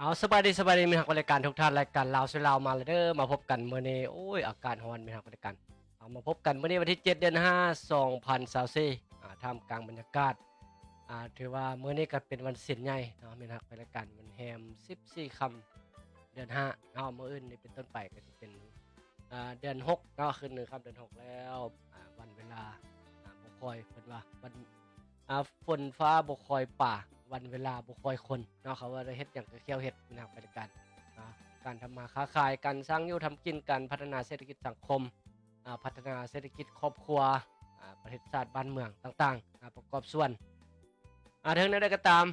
เอาสบายดีมีหักรายการทุกท่านรายการลาวสลาวมาเลยเด้อมาพบกันเมื่อนี้โอ้ยอากาศร้อนมีหักรายการเอามาพบกันเมื่อนี้วันที่7 เดือน 5 2024ท่ามกลางบรรยากาศถือว่าเมื่อนี้ก็เป็นวันสิ้นใหญ่เนาะมีหักรายการวันแฮม14ค่ำเดือน5เนาะมื้ออื่นนี่เป็นต้นไปก็จะเป็นเดือน6เนาะขึ้น1ค่ำเดือน6แล้ววันเวลาบ่คอยเพิ่นว่าวัน ฝนฟ้าบ่คอยป่าวันเวลาบ่คอยคนเนาะเขาว่าได้เฮ็ดหยังก็แค่เฮ็ดเป็นหยังไปด้วยกันการทำมาค้าขายการสร้างอยู่ทำกินกันพัฒนาเศรษฐกิจสังคมพัฒนาเศรษฐกิจครอบครัวประเทศชาติบ้านเมืองต่างๆประกอบส่วนถึงนั้นได้ก็ตาม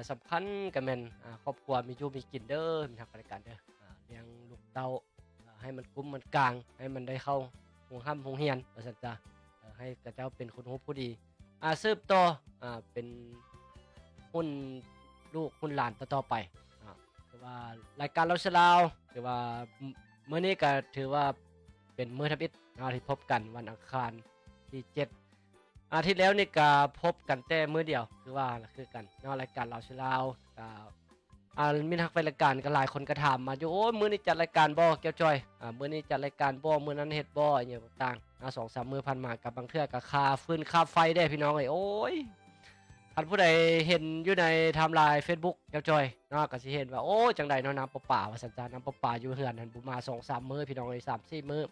สำคัญก็แม่นครอบครัวมีอยู่มีกินเด้อมีทางบริการเด้อเลี้ยงลูกเต้าให้มันกุ้มมันกลางให้มันได้เข้าโรงโรงเรียนว่าซั่นจ้ะให้กระเจ้าเป็นคนรู้ผู้ดีสืบต่อเป็นหุ้นลูกหุ้นหลานต่อๆไปคือว่ารายการเราชลาวถือว่ามื้อนี้ก็ถือว่าเป็นมื้อทับอิฐที่พบกันวันอังคารที่7อาทิตย์แล้วนี่ก็พบกันแต่มื้อเดียวคือว่าคือกันเนาะรายการเราชลาวก็มีนักแฟนรายการก็หลายคนก็ถามมาอยู่โอ้ยมื้อนี้จัดรายการบ่แก้วจ้อยมื้อนี้จัดรายการบ่มื้อนั้นเฮ็ดบ่อิหยังต่างๆ2-3 มื้อผ่านมากับบางเทื่อก็ค่าฟืนค่าไฟได้พี่น้องเอ้ยโอ้ยคันผู้ใดเห็นอยู่ในไทม์ไลน์ Facebook แก้วจ้อยเนาะก็สิเห็นว่าโอ้จังได๋เนาะน้ำประปาว่าซั่นจ้ะน้ำประปาอยู่เฮือนหั่นบ่มา2-3 มื้อพี่น้องเอ้ย3-4 มื้อ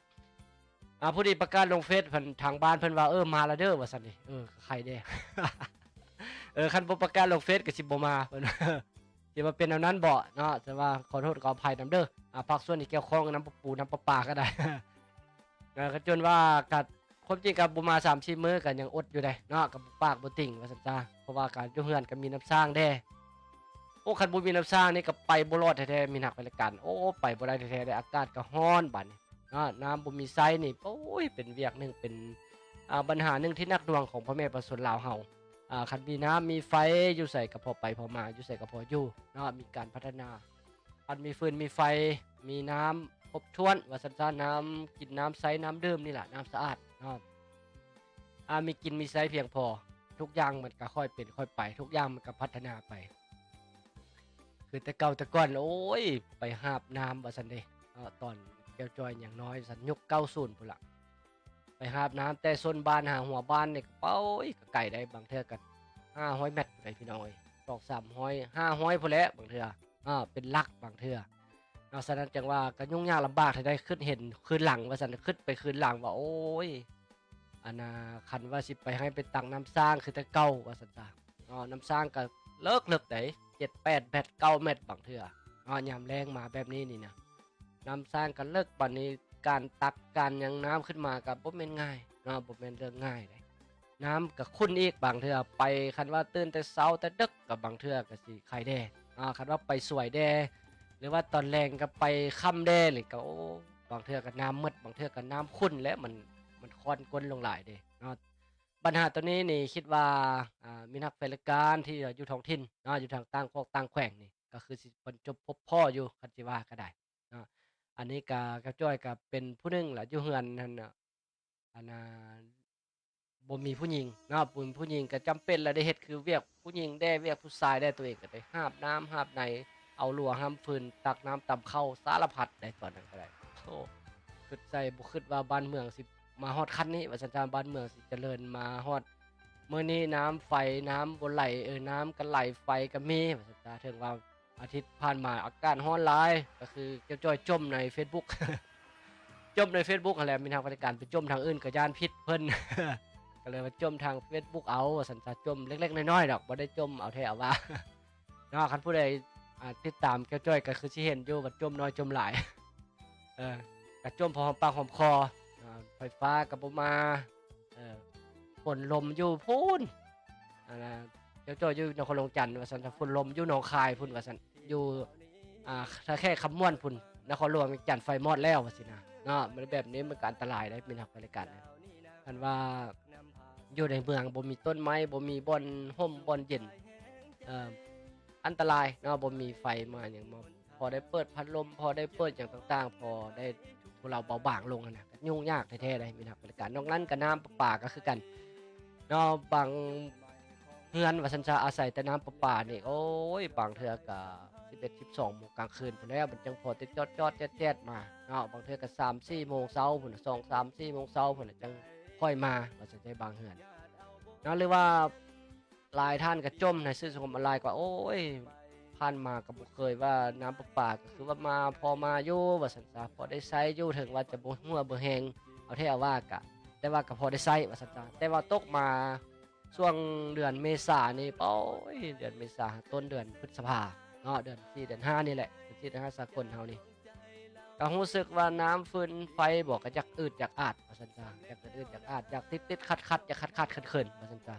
ผู้ใดประกาศลงเฟซเพิ่นทางบ้านเพิ่นว่ามาแล้วเด้อว่าซั่นนี่ใครเด้คันบ่ประกาศลงเฟซก็สิบ่มาเพิ่น สิมาเป็นแนวนั้นบ่เนาะแต่ว่าขอโทษขออภัยนำเด้อภาคส่วนที่เกี่ยวข้องกับน้ำประปูน้ำประปาก็ได้ ก็จนว่ากัความจริงกับบ่มา3-4มื้อก็ยังอดอยู่ได้เนาะกับปากบ่ติ่งว่าซั่นจ้ะเพราะว่าการอยู่เฮือนก็มีน้ำสร้างแด้โอ้คันบ่มีน้ำสร้างนี่ก็ไปบ่รอดแท้ๆมีหนักไปละกันโอ้ไปบ่ได้แท้ๆเลยอากาศก็ร้อนบัดนี้เนาะน้ำบ่มีไสนี่โอ้ยเป็นเวียกหนึงเป็นปัญหาหนึงที่หนักหน่วงของพ่อแม่ประชาชนลาวเฮาคันมีน้ำมีไฟอยู่ไสก็พอไปพอมาอยู่ไสก็พออยู่เนาะมีการพัฒนาคันมีฟืนมีไฟมีน้ำครบถ้วนว่าซั่นซะน้ำกินน้ำใสน้ำดื่มนี่ล่ะน้ำสะอาดเนาะมีกินมีใช้เพียงพอทุกอย่างมันก็ค่อยเป็นค่อยไปทุกอย่างมันก็พัฒนาไปคือแต่เก่าแต่ก่อนโอ้ยไปหาบน้ำว่าซั่นเด้ตอนแก้วจ้อยอย่างน้อยซั่นยุค90พุ่นล่ะไปหาบน้ำแต่ซนบ้านหาหัวบ้านนี่ก็โอ๊ยก็ไกลได้บางเทื่อก็500เมตรพู้นใดพี่น้องเอ้ย200-300 500พู้นแหละบางเทื่อเป็นหลักบางเทื่อฉะนั้นจังว่าก็ยุ่งยากลำบากถ้าได้คิดเห็นคืนหลังว่าซั่นคิดไปคืนหลังว่าโอ๊ยอันน่ะคันว่าสิไปให้ไปตั้งน้ำสร้างคือแต่เก่าว่าซั่นจ้ะน้ำสร้างก็เลิกได้7-8เมตร9เมตรบางเทื่อยามแล้งมาแบบนี้นี่นะน้ำสร้างก็เลิกบัดนี้การตักการหยังน้ำขึ้นมาก็บ่แม่นง่ายบ่แม่นเรื่องง่ายเดะน้ำก็ขุ่นอีกบางเทื่อไปคันว่าตื่นแต่เช้าแต่ดึกก็บางเทื่อก็สิไข้แด่คันว่าไปสวยแด่หรือว่าตอนแลงก็ไปค่ำแด่นี่ก็โอ้บางเทื่อก็น้ำมืดบางเทื่อก็น้ำขุ่นและมันค่อนก้นลงหลายเดะปัญหาตัวนี้นี่คิดว่ามีนักวิชาการที่อยู่ท้องถิ่นอยู่ทางต่างพวกต่างแขวงนี่ก็คือสิบรรจบพบพ่ออยู่คันสิว่าก็ได้เนาะอันนี้ก็จ้อยก็เป็นผู้หนึ่งแหละอยู่เฮือนนั่นน่ะอันน่ะบ่มีผู้หญิงบ่มีผู้หญิงก็จำเป็นแล้วได้เฮ็ดคือเวียกผู้หญิงได้เวียกผู้ชายได้ตัวเองก็ได้หาบน้ำหาบไหนเอาลั่วหำฟืนตักน้ำตำข้าวสารพัดได้ตอนนั้นก็ได้โอ้คิดใส่บ่คิดว่าบ้านเมืองสิมาฮอดคันนี้ว่าซั่นจ้ะบ้านเมืองสิเจริญมาฮอดมื้อนี้น้ำไฟน้ำบ่ไหลน้ำก็ไหลไฟก็มีว่าซั่นจ้ะถึงว่าอาทิตย์ผ่านมาอากาศร้อนหลายก็คือเจ้าจ้อยจมในเฟซบุ๊ก จมในเฟซบุ๊กนั่นแหละมีทางราชการไปจมทางอื่นก็ย้านพิษเพิ่น ก็เลยมาจมทางเฟซบุ๊กเอาว่าซั่นซะจมเล็กๆน้อยๆดอกบ่ได้จมเอาแท้เอาว่า คันผู้ใดติดตามแก้วจ้อยก็คือสิเห็นอยู่ว่าจมน้อยจมหลาย เออก็จมพอหอมปากหอมคอไฟฟ้าก็บ่มาเออฝนลมอยู่พูนอันน่ะแก้วจ้อยอยู่นครหลวงจันทน์ว่าซั่นฝนลมอยู่หนองคายพุ่นว่าซั่นอยู่ถ้าแค่คำม่วนพุ่นนครหลวงจันทน์ไฟมอดแล้วว่าซี่นะมันแบบนี้มันก็อันตรายได้มีนักบริการนะคันว่าอยู่ในเมืองบ่มีต้นไม้บ่มีบ่อนร่มบ่อนเย็นเอ่ออันตรายบ่มีไฟมาหยังมาพอได้เปิดพัดลมพอได้เปิดหยังต่างๆพอได้ทุเลาเบาบางลงอะนะก็ยุ่งยากแท้ๆเลยมีนักบริการนอกนั้นก็น้ำประปาก็คือกันบางเฮือนว่าซั่นซะอาศัยแต่น้ำประปานี่โอ๊ยบางเทื่อก็ 11-12 โมงกลางคืนพุ่นแล้วมันจังพอติดจอดๆแจ๊ดๆมาเนาะบางเทื่อก็3-4 โมงเช้าพุ่นน่ะ2-3-4 โมงเช้าพุ่นน่ะจังค่อยมาว่าซั่นได้บางเฮือนเนาะหรือว่าหลายท่านก็จมในสื่อสังคมออนไลน์ก็โอ๊ยผ่านมาก็บ่เคยว่าน้ำประปาก็คือว่ามาพอมาอยู่ว่าซั่นซะพอได้ใช้อยู่ถึงว่าจะบ่หัวบ่แฮงเอาแท้เอาว่ากะแต่ว่าก็พอได้ใช้ว่าซั่นซะแต่ว่าตกมาช่วงเดือนเมษานี่โอ๊ยเดือนเมษาต้นเดือนพฤษภาเนาะเดือน4เดือน5นี่แหละเดือน4เดือน5สากลเฮานี่ก็รู้สึกว่าน้ำฟืนไฟบ่ก็จักอืดจักอาดว่าซั่นซะจักอืดจักอาดจักติดๆขัดๆจักขัดๆเขินๆว่าซั่นซะ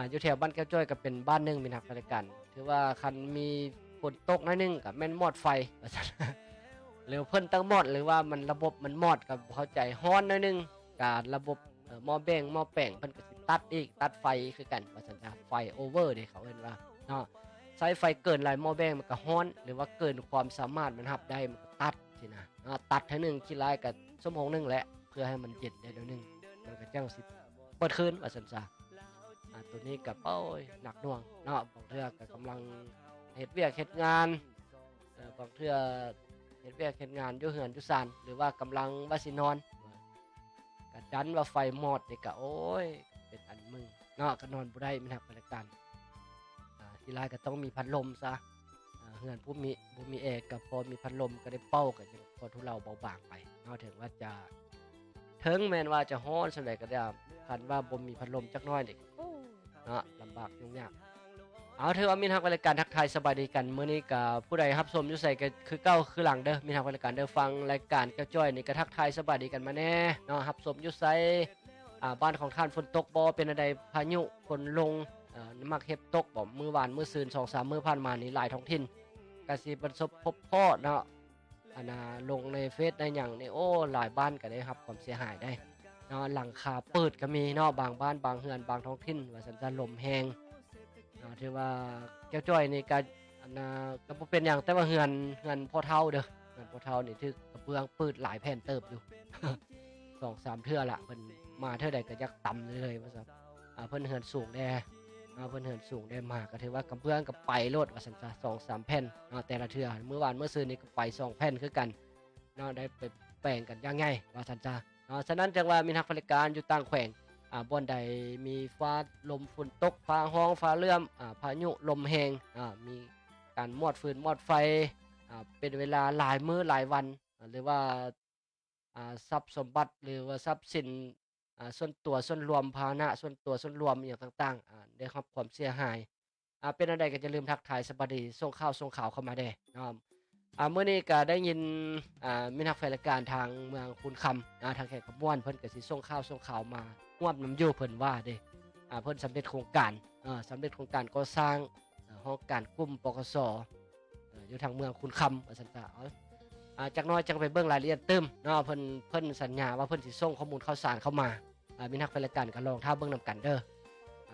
อยู่แถวบ้านแก้วจ้อยก็เป็นบ้านหนึงมีนักบริการถือว่าคันมีฝนตกหน่อยหนึงก็แม่นมอดไฟว่าซั่น หรือเพิ่นตั้งมอดหรือว่ามันระบบมันมอดก็บ่เข้าใจฮ้อนหน่อยหนึงก็ระบบหม้อแบงหม้อแป้งเพิ่นก็สิตัดอีกตัดไฟคือกันว่าซั่นจ้ะไฟโอเวอร์เด้เขาเอิ้นว่าเนาะใช้ไฟเกินหลายหม้อแบงมันก็ฮ้อนหรือว่าเกินความสามารถมันรับได้มันก็ตัดสินะเนาะตัดเทื่อหนึงคิดหลายก็ชั่วโมงหนึงแหละเพื่อให้มันเย็นได้เดี๋ยวหนึงมันก็จังสิเปิดคืนว่าซั่นซะ ตัวนี้กับโอ้ยหนักหน่วงเนาะบางเทื่อก็กำลังเฮ็ดเวียกเฮ็ดงานบางเทื่อเฮ็ดเวียกเฮ็ดงานอยู่เฮือนอยู่ศาลหรือว่ากำลังว่าสินอนก็ดันว่าไฟมอดนี่ก็โอ้ยเป็นอันมึงเนาะก็นอนบ่ได้มีนักบริการทีไรก็ต้องมีพัดลมซะเฮือนผู้มีบ่มีแอร์ก็พอมีพัดลมก็ได้เป่าก็จังพอทุเลาเบาบางไปเนาะถึงว่าจะถึงแม้นว่าจะร้อนส่ำใดก็ตามคันว่าบ่มีพัดลมจักหน่อยนี่ เนาะลำบากยุ่งยากเอาถือว่ามีทางรายการทักทายสบายดีกันมื้อนี้ก็ผู้ใดรับชมอยู่ไสก็คือเก่าคือหลังเด้อมีทางรายการเด้อฟังรายการแก้วจ้อยนี่ก็ทักทายสบายดีกันมาแน่เนาะรับชมอยู่ไสบ้านของท่านฝนตกบ่เป็นอันใดพายุฝนลงมักเฮ็บตกบ่มื้อวานมื้อซืน 2-3 มื้อผ่านมานี่หลายท้องถิ่นก็สิประสบพบพ้อเนาะลงในเฟซในหยังนี่โอ้หลายบ้านก็ได้รับความเสียหายได้เนาะหลังคาเปิดก็มีเนาะบางบ้านบางเฮือนบางท้องถิ่นว่าซั่นซะลมแรงถือว่าแก้วจ้อยนี่ก็ก็บ่เป็นหยังแต่ว่าเฮือนพ่อเฒ่าเด้อเฮือนพ่อเฒ่านี่ถึกกระเบื้องปืดหลายแผ่นเติบอยู่ 2-3 เทื่อละเพิ่นมาเทื่อใดก็อยากต่ำเลยว่าซั่นเพิ่นเฮือนสูงแน่เพิ่นเฮือนสูงได้มากก็ถือว่ากระเบื้องก็ไปโลดว่าซั่นซะ2-3 แผ่นแต่ละเทื่อมื้อวานมื้อซืนนี่ก็ไป2 แผ่นคือกันได้ไปแปลงกันอย่างใหญ่ว่าซั่นซะฉะนั้นจังว่ามีนักบริการอยู่ต่างแขวงบ่อนใดมีฟ้าลมฝนตกฟ้าร้องฟ้าเลื่อมพายุลมแรงมีการมอดฟืนมอดไฟเป็นเวลาหลายมื้อหลายวันหรือว่าทรัพย์สมบัติหรือว่าทรัพย์สินส่วนตัวส่วนรวมพาหนะส่วนตัวส่วนรวมอหย่างต่างๆได้รับความเสียหายเป็นอันใดก็อย่าลืมทักทายสวัสดีส่งข่าวเข้ามาเด้เนาะมื้อนี้ก็ได้ยินมีนักรายการทางเมืองคูนคำทางแขกขบวนเพิ่นก็สิส่งข่าวมาร่วมนำอยู่เพิ่นว่าเด้เพิ่นสำเร็จโครงการสำเร็จโครงการก่อสร้างหอการกลุ่มปกสอยู่ทางเมืองคูนคำว่าซั่นซะจักหน่อยจังไปเบิ่งรายละเอียดเติมเนาะเพิ่นสัญญาว่าเพิ่นสิส่งข้อมูลข่าวสารเข้ามามีนักรายการก็ลองท่าเบิ่งนำกันเด้อ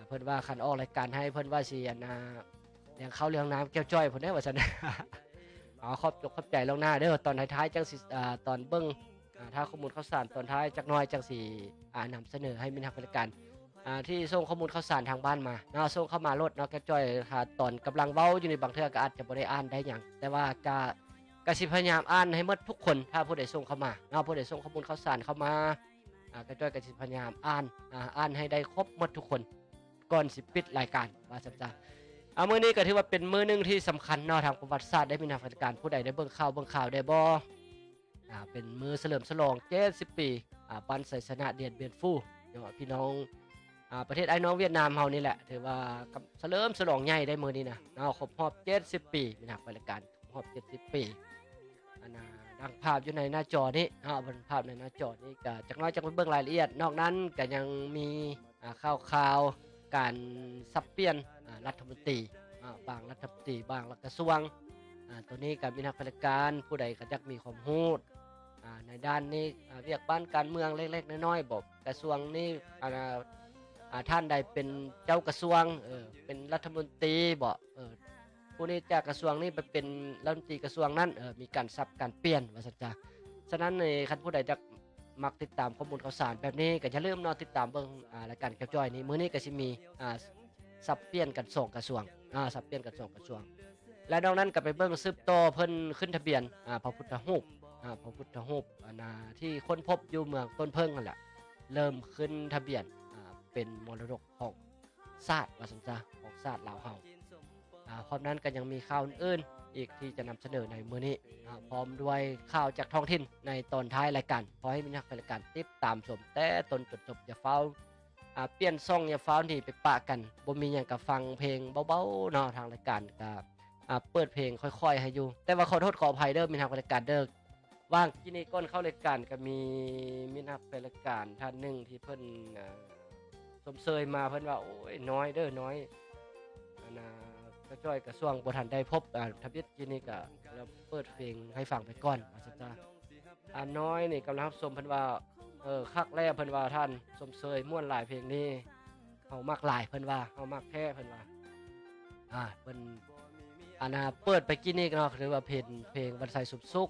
เพิ่นว่าคันออกรายการให้เพิ่นว่าสิเลี้ยงข้าวเลี้ยงน้ำแก้วจ้อยเพิ่นได้ว่าซั่น ขอบใจล่วงหน้าเด้อตอนท้ายๆจังสิตอนเบิ่งถ้าข้อมูลข่าวสารตอนท้ายจักหน่อยจังสินำเสนอให้มีนักบริการที่ส่งข้อมูลข่าวสารทางบ้านมาเนาะส่งเข้ามาโลดเนาะแก้วจ้อยตอนกำลังเว้าอยู่ในบางเทื่อก็อาจจะบ่ได้อ่านได้หยังแต่ว่าก็สิพยายามอ่านให้หมดทุกคนถ้าผู้ใดส่งเข้ามาเนาะผู้ใดส่งข้อมูลข่าวสารเข้ามาแก้วจ้อยก็สิพยายามอ่านให้ได้ครบหมดทุกคนก่อนสิปิดรายการว่าซั่นจ้ะมื้อนี้ก็ถือว่าเป็นมื้อนึงที่สำคัญเนาะทางประวัติศาสตร์ได้มีนักวิชาการผู้ใดได้เบิ่งข่าวได้บ่เป็นมื้อเฉลิมฉลอง70 ปีปันไสสนะเดียนเบียนฟู่เนาะพี่น้องประเทศไอ้น้องเวียดนามเฮานี่แหละถือว่าเฉลิมฉลองใหญ่ได้มื้อนี้นะเนาะครบรอบ70 ปีมีนักวิชาการครบ70 ปีดังภาพอยู่ในหน้าจอนี้บนภาพในหน้าจอนี้ก็จักน้อยจักไปเบิ่งรายละเอียดนอกนั้นก็ยังมีข่าวการสับเปลี่ยนรัฐมนตรีบางรัฐมนตรีบางกระทรวงตัวนี้ก็มีนักราชการผู้ใดก็จักมีความรู้ในด้านนี้เรียกบ้านการเมืองเล็กๆน้อยๆบอกกระทรวงนี้ท่านใดเป็นเจ้ากระทรวงเป็นรัฐมนตรีบ่ผู้นี้จากกระทรวงนี้ไปเป็นรัฐมนตรีกระทรวงนั้นมีการสับการเปลี่ยนว่าซั่นจ้ะฉะนั้นในคันผู้ใดจักมักติดตามข้อมูลข่าวสารแบบนี้ก็อย่าลืมเนาะติดตามเบิ่งรายการแก้วจ้อยนี้มื้อนี้ก็สิมีสับเปลี่ยนกัน2กระทรวงสับเปลี่ยนกัน2กระทรวง และนอกนั้นก็ไปเบิ่งสืบต่อเพิ่นขึ้นทะเบียนพระพุทธรูปพระพุทธรูปที่ค้นพบอยู่เมืองต้นเพิ่งนั่นแหละเริ่มขึ้นทะเบียนเป็นมรดกของชาติว่าซั่นซะของชาติลาวเฮาพร้อมนั้นก็ยังมีข่าวอื่นๆอีกที่จะนำเสนอในมื้อนี้พร้อมด้วยข่าวจากท้องถิ่นในตอนท้ายรายการขอให้มีนักรายการติดตามชมแต่ต้นจนจบอย่าเฝ้าเปลี่ยนช่องอย่าเฝ้าหนีไปปะกันบ่มีหยังก็ฟังเพลงเบาๆเนาะทางรายการก็เปิดเพลงค่อยๆให้อยู่แต่ว่าขอโทษขออภัยเด้อมีนักรายการเด้อว่างที่นี่ก้นเข้ารายการก็มีนักรายการท่านหนึงที่เพิ่นสมเสยมาเพิ่นว่าโอ้ยน้อยเด้อน้อยก็จ้อยกระทรวงบ่ทันได้พบทะเบียนที่นี่ก็แล้วเปิดเพลงให้ฟังไปก่อนว่าซั่นจ้ะน้อยนี่กำลังรับชมเพิ่นว่าคักแลเพิ่นว่าท่านสมเสยม่วนหลายเพลงนี้เฮามักหลายเพิ่นว่าเฮามักแท้เพิ่นว่าเพิ่นเปิดไปกินนี่เนาะหรือว่าเพลงวันใส่สุขสุข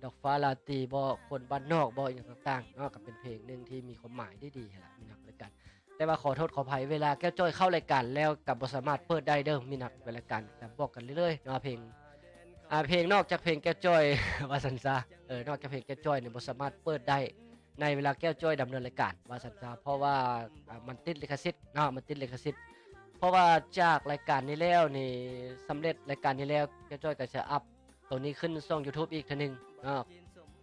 ดอกฟ้าราตรีบ่คนบ้านนอกบ่อีหยังต่างๆเนาะก็เป็นเพลงนึงที่มีความหมายดีๆหั่นล่ะมีนักรายการแต่ว่าขอโทษขออภัยเวลาแก้วจ้อยเข้ารายการแล้วก็บ่สามารถเปิดได้เด้อมีนักรายการก็บอกกันเรื่อยๆเนาะเพลงนอกจากเพลงแก้วจ้อย ว่าซั่นซะนอกจากเพลงแก้วจ้อยนี่บ่สามารถเปิดได้ในเวลาแก้วจ้อยดำเนินรายการว่าซั่นซะเพราะว่ามันติดลิขสิทธิ์เนาะมันติดลิขสิทธิ์เพราะว่าจากรายการนี้แล้วนี่สำเร็จรายการนี้แล้วแก้วจ้อยก็จะอัปตัวนี้ขึ้นช่อง YouTube อีกเทื่อนึง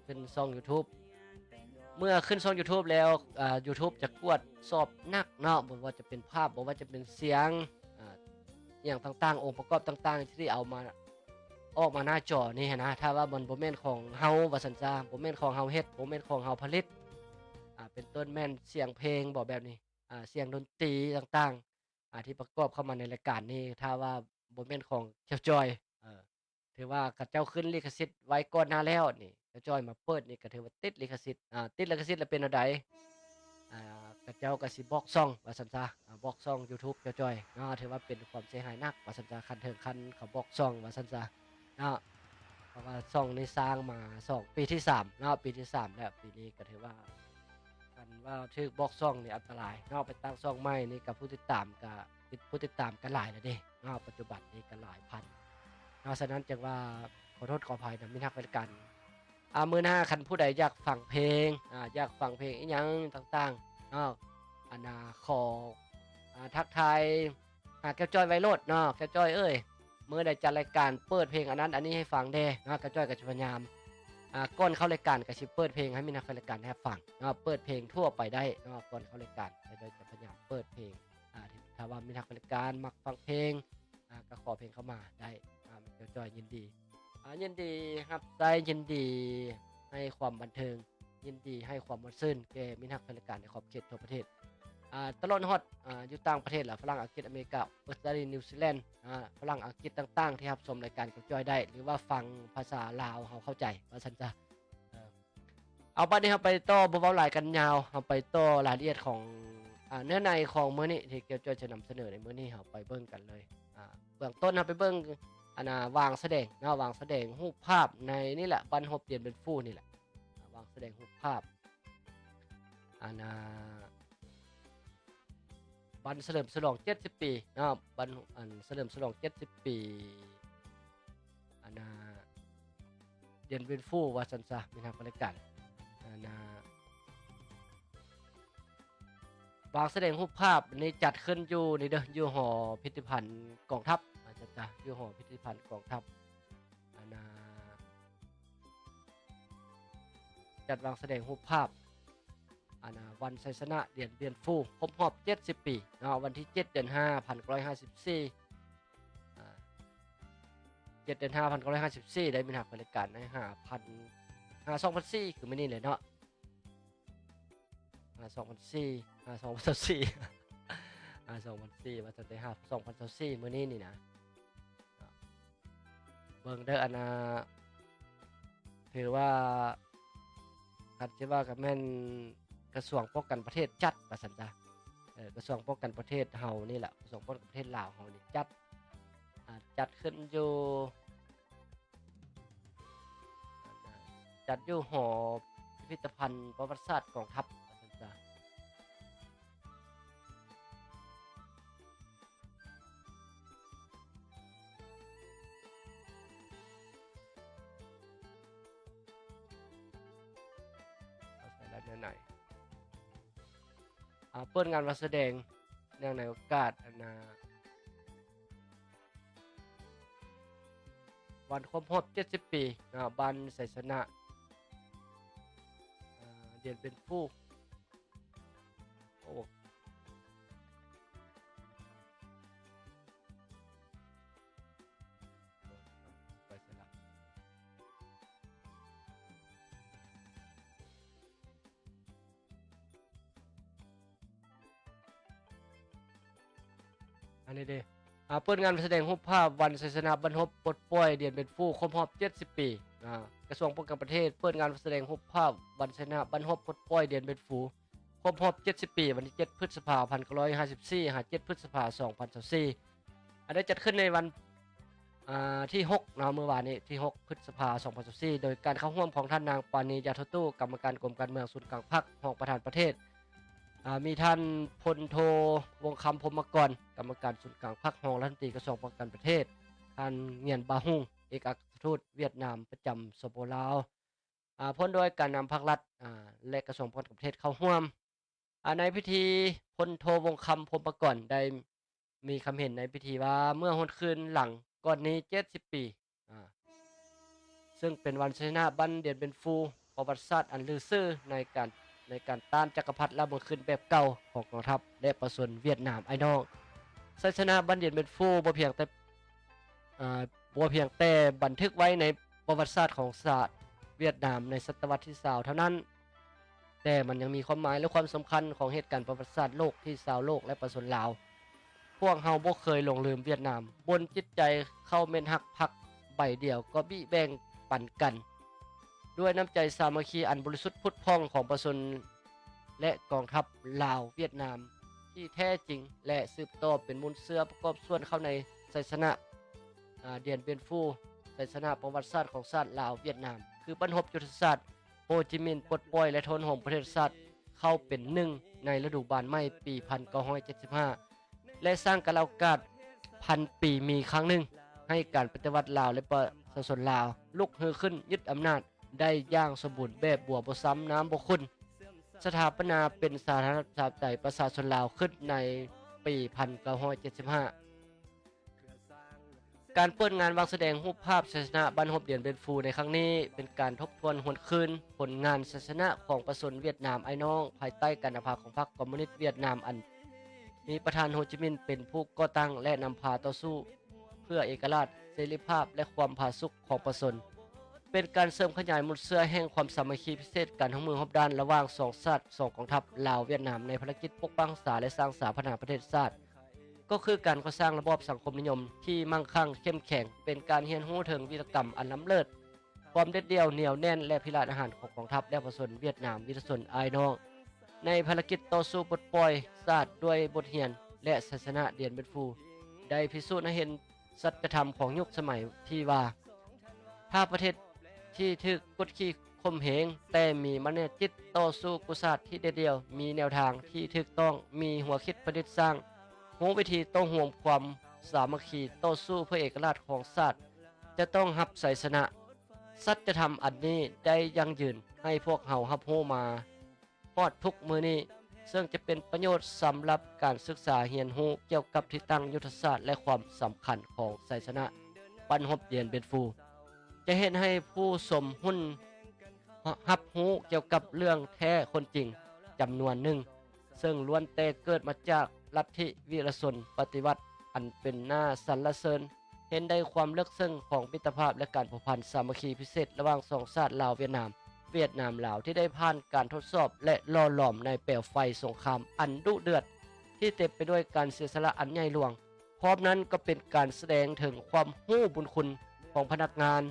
ขึ้นช่อง YouTube เมื่อขึ้นช่อง YouTube แล้วYouTube จะกวดสอบหนักเนาะบ่ว่าจะเป็นภาพบ่ว่าจะเป็นเสียงอย่างต่างๆองค์ประกอบต่างๆที่เอามาออกมาหน้าจอนี่นะถ้าว่ามันบ่แม่นของเฮาว่าซั่นจ้าบ่แม่นของเฮาเฮ็ดบ่แม่นของเฮาผลิตเป็นต้นแม่นเสียงเพลงบ่แบบนี้เสียงดนตรีต่างๆที่ประกอบเข้ามาในรายการนี้ถ้าว่าบ่แม่นของเจ้าจ้อยถือว่าเขาเจ้าขึ้นลิขสิทธิ์ไว้ก่อนหน้าแล้วนี่เจ้าจ้อยมาเปิดนี่ก็ถือว่าติดลิขสิทธิ์ติดลิขสิทธิ์แล้วเป็นแนวใดเขาเจ้าก็สิบล็อกช่องว่าซั่นซะบล็อกช่อง YouTube เจ้าจ้อยถือว่าเป็นความเสียหายหนักว่าซั่นซะคันถึงคันเขาบล็อกช่องว่าซั่นซะเนาะเพราะว่าช่องนี้สร้างมา2ปีที่3เนาะปีที่3แล้วปีนี้ก็ถือว่าคันว่าถูกบล็อกช่องนี่อันตรายเนาะไปตั้งช่องใหม่นี่ก็ผู้ติดตามก็หลายแล้วเด้เนาะปัจจุบันนี้ก็หลายพันเพราะฉะนั้นจึงว่าขอโทษขออภัยนะมีนักรายการมื้อหน้าคันผู้ใดอยากฟังเพลงอยากฟังเพลงอีหยังต่างๆเนาะขอทักทายแก้วจ้อยไวโรจน์เนาะแก้วจ้อยเอ้ยมื้อใดจัดรายการเปิดเพลงอันนั้นอันนี้ให้ฟังแน่เนาะแก้วจ้อยก็จะพยายามก่อนเข้ารายการก็สิเปิดเพลงให้มีนักรายการได้ฟังเนาะเปิดเพลงทั่วไปได้เนาะก่อนเข้ารายการแก้วจ้อยจะพยายามเปิดเพลงถ้าว่ามีนักรายการมักฟังเพลงก็ขอเพลงเข้ามาได้แก้วจ้อยยินดีรับได้ยินดีให้ความบันเทิงยินดีให้ความม่วนซื่นแก่มิตรรักแฟนรายการในขอบเขตทั่วประเทศตลอดฮอดอยู่ต่างประเทศล่ะฝรั่งอังกฤษอเมริกาออสเตรเลียนิวซีแลนด์ฝรั่งอังกฤษต่างๆที่รับชมรายการกับจอยได้หรือว่าฟังภาษาลาวเฮาเข้าใจว่าซั่นจ้ะเอาบัดนี้เฮาไปต่อบ่เว้าหลายกันยาวเฮาไปต่อรายละเอียดของเนื้อในของมื้อนี้ที่เกี่ยวจอยจะนำเสนอในมื้อนี้เฮาไปเบิ่งกันเลยเบื้องต้นเฮาไปเบิ่งวางแสดงวางแสดงรูปภาพในนี่แหละบันฮบเปลี่ยนเป็นฟู่นี่แหละวางแสดงรูปภาพบันเฉลิมฉลอง70ปีบันเฉลิมฉลอง70ปีเดือนเป็นฟู่ว่าซั่นซะมีทางบริการวางแสดงรูปภาพนี่จัดขึ้นอยู่นี่เด้ออยู่หอพิพิธภัณฑ์กองทัพจ้ะอยู่หอพิพิธภัณฑ์กองทัพจัดวางแสดงรูปภาพวันไซสนะเดือนฟูครบรอบ70ปีวันที่7เดือน5 1954 7เดือน5 1954ได้มีหักบริการใน2004คือมื้อนี้เลยเนาะ2004 2004ว่าจะได้2024มื้อนี้นี่นะเบิ่งเด้อถือว่าคันสิว่าก็แม่นกระทรวงป้องกันประเทศจัดว่าซั่นจ้ะกระทรวงป้องกันประเทศเฮานี่แหละกระทรวงป้องกันประเทศลาวเฮานี่จัดขึ้นอยู่หอพิพิธภัณฑ์ประวัติศาสตร์กองทัพว่าซั่นจ้ะ เปิดงานมาแสดงเนื่องในโอกาสวันครบรอบ70 ปีบันไสสนะเดียนเป็นผู้โอ้ไปเสร็จละอันนี้เด้เปิดงานแสดงรูปภาพวันไสสนะบรรพตปลดปล่อยเดียนเป็นผู้ครบรอบ70 ปีกระทรวงป้องกันประเทศเปิดงานแสดงรูปภาพวันไสสนะบรรพตปลดปล่อยเดียนเป็นผู้ครบรอบ70 ปีวันที่7 พฤษภาคม 1954 7 พฤษภาคม 2024อันได้จัดขึ้นในวันที่6เมื่อวานนี้ที่6 พฤษภาคม 2024โดยการเข้าร่วมของท่านนางปานียาทตู้กรรมการกรมการเมืองศูนย์กลางพรรครองประธานประเทศมีท่านพลโทวงคำพรหมกรกรรมการศูนย์กลางพรรครองรัฐมนตรีกระทรวงป้องกันประเทศท่านเงียนบาฮุงเอกอัครทูตเวียดนามประจำสปปลาวพ้นโดยการนำภาครัฐและกระทรวงป้องกันประเทศเข้าร่วมในพิธีพลโทวงคำพรหมกรได้มีคำเห็นในพิธีว่าเมื่อหนคืนหลังก่อนนี้70 ปีซึ่งเป็นวันชนะบันเดียนเป็นฟูประวัติศาสตร์อันลือซื่อในการต้านจักรพรรดิและบนขึ้นแบบเก่าของกองทัพและประชาชนเวียดนามไอ้น้องชัยชนะบันเดียนเป็นฟูบ่เพียงแต่บันทึกไว้ในประวัติศาสตร์ของศาสตร์เวียดนามในศตวรรษที่20เท่านั้นแต่มันยังมีความหมายและความสำคัญของเหตุการณ์ประวัติศาสตร์โลกที่ชาวโลกและประชาชนลาวพวกเฮาบ่เคยหลงลืมเวียดนามบนจิตใจเข้าเม่นฮักพักใบเดียวก็บิแบ่งปันกันด้วยน้ำใจสามัคคีอันบริสุทธิ์พุทธพองของประชาชนและกองทัพลาวเวียดนามที่แท้จริงและสืบต่อเป็นมูลเสือประกอบส่วนเข้าในไสสนะเดียนเบียนฟูไสสนะประวัติศาสตร์ของชาติลาวเวียดนามคือบรรพตยุทธศาสตร์โฮจิมินห์ปลดปล่อยและทนโหมประเทศชาติเข้าเป็นหนึ่งในฤดูบานใหม่ปี 1975 และสร้างกาลโอกาส1,000 ปีมีครั้งหนึ่งให้การปฏิวัติลาวและประชาชนลาวลุกฮือขึ้นยึดอำนาจได้อย่างสมบูรณ์แบบบัวบ่ซ้ำน้ำบ่ขุ่นสถาปนาเป็นสาธารณรัฐประชาธิปไตยประชาชนลาวขึ้นในปี 1975 การเปิดงานวางแสดงรูปภาพศาสนาบรรพตเดียนเป็นฟูในครั้งนี้เป็นการทบทวนหวนคืนผลงานศาสนาของประชาชนเวียดนามไอ้น้องภายใต้การนำพาของพรรคคอมมิวนิสต์เวียดนามอันมีประธานโฮจิมินห์เป็นผู้ก่อตั้งและนำพาต่อสู้เพื่อเอกราชเสรีภาพและความผาสุกของประชาชนเป็นการเสริมขยายมุลเสื้อแห่งความสามัคคีพิเศษการทั้งมือรบด้านระหว่าง2ชาติ2กองทัพลาวเวียดนามในภารกิจปกป้องรักษาและสร้างสาธารณประเทศชาติก็คือการก่อสร้างระบอบสังคมนิยมที่มั่งคั่งเข้มแข็งเป็นการเรียนรู้ถึงวีรกรรมอันล้ำเลิศความเด็ดเดี่ยวเหนียวแน่นและพิราศอาหารของกองทัพและประชาชนเวียดนามวิรชนอายน้องในภารกิจต่อสู้ปลดปล่อยชาติด้วยบทเรียนและศาสนาเดียนเป็นฟูได้พิสูจน์ให้เห็นสัจธรรมของยุคสมัยที่ว่าถ้าประเทศที่ถูกกดขี่ข่มเหงแต่มีมโนจิตต่อสู้กุศลที่เด็ดเดี่ยวมีแนวทางที่ถูกต้องมีหัวคิดประดิษฐ์สร้างรู้วิธีต้องห่วงความสามัคคีต่อสู้เพื่อเอกราชของชาติจะต้องรับชัยชนะสัจธรรมอันนี้ได้ยั่งยืนให้พวกเฮารับรู้มาฮอดทุกมื้อนี้ซึ่งจะเป็นประโยชน์สำหรับการศึกษาเรียนรู้เกี่ยวกับทิศทางยุทธศาสตร์และความสำคัญของชัยชนะบรรพตเดียนเป็นฟูจะเห็นให้ผู้สมหุ้นรับรู้เกี่ยวกับเรื่องแท้คนจริงจำนวนหนึ่งซึ่งล้วนแต่เกิดมาจากลัทธิวิรชนปฏิวัติอันเป็นหน้าสรรเสริญเห็นได้ความลึกซึ้งของมิตรภาพและการผูกพันสามัคคีพิเศษระหว่างสองชาติลาวเวียดนามลาวที่ได้ผ่านการทดสอบและหล่อหลอมในเปลวไฟสงครามอันดุเดือดที่เต็มไปด้วยการเสียสละอันใหญ่หลวงพร้อมนั้นก็เป็นการแสดงถึงความรู้บุญคุณของพนักงาน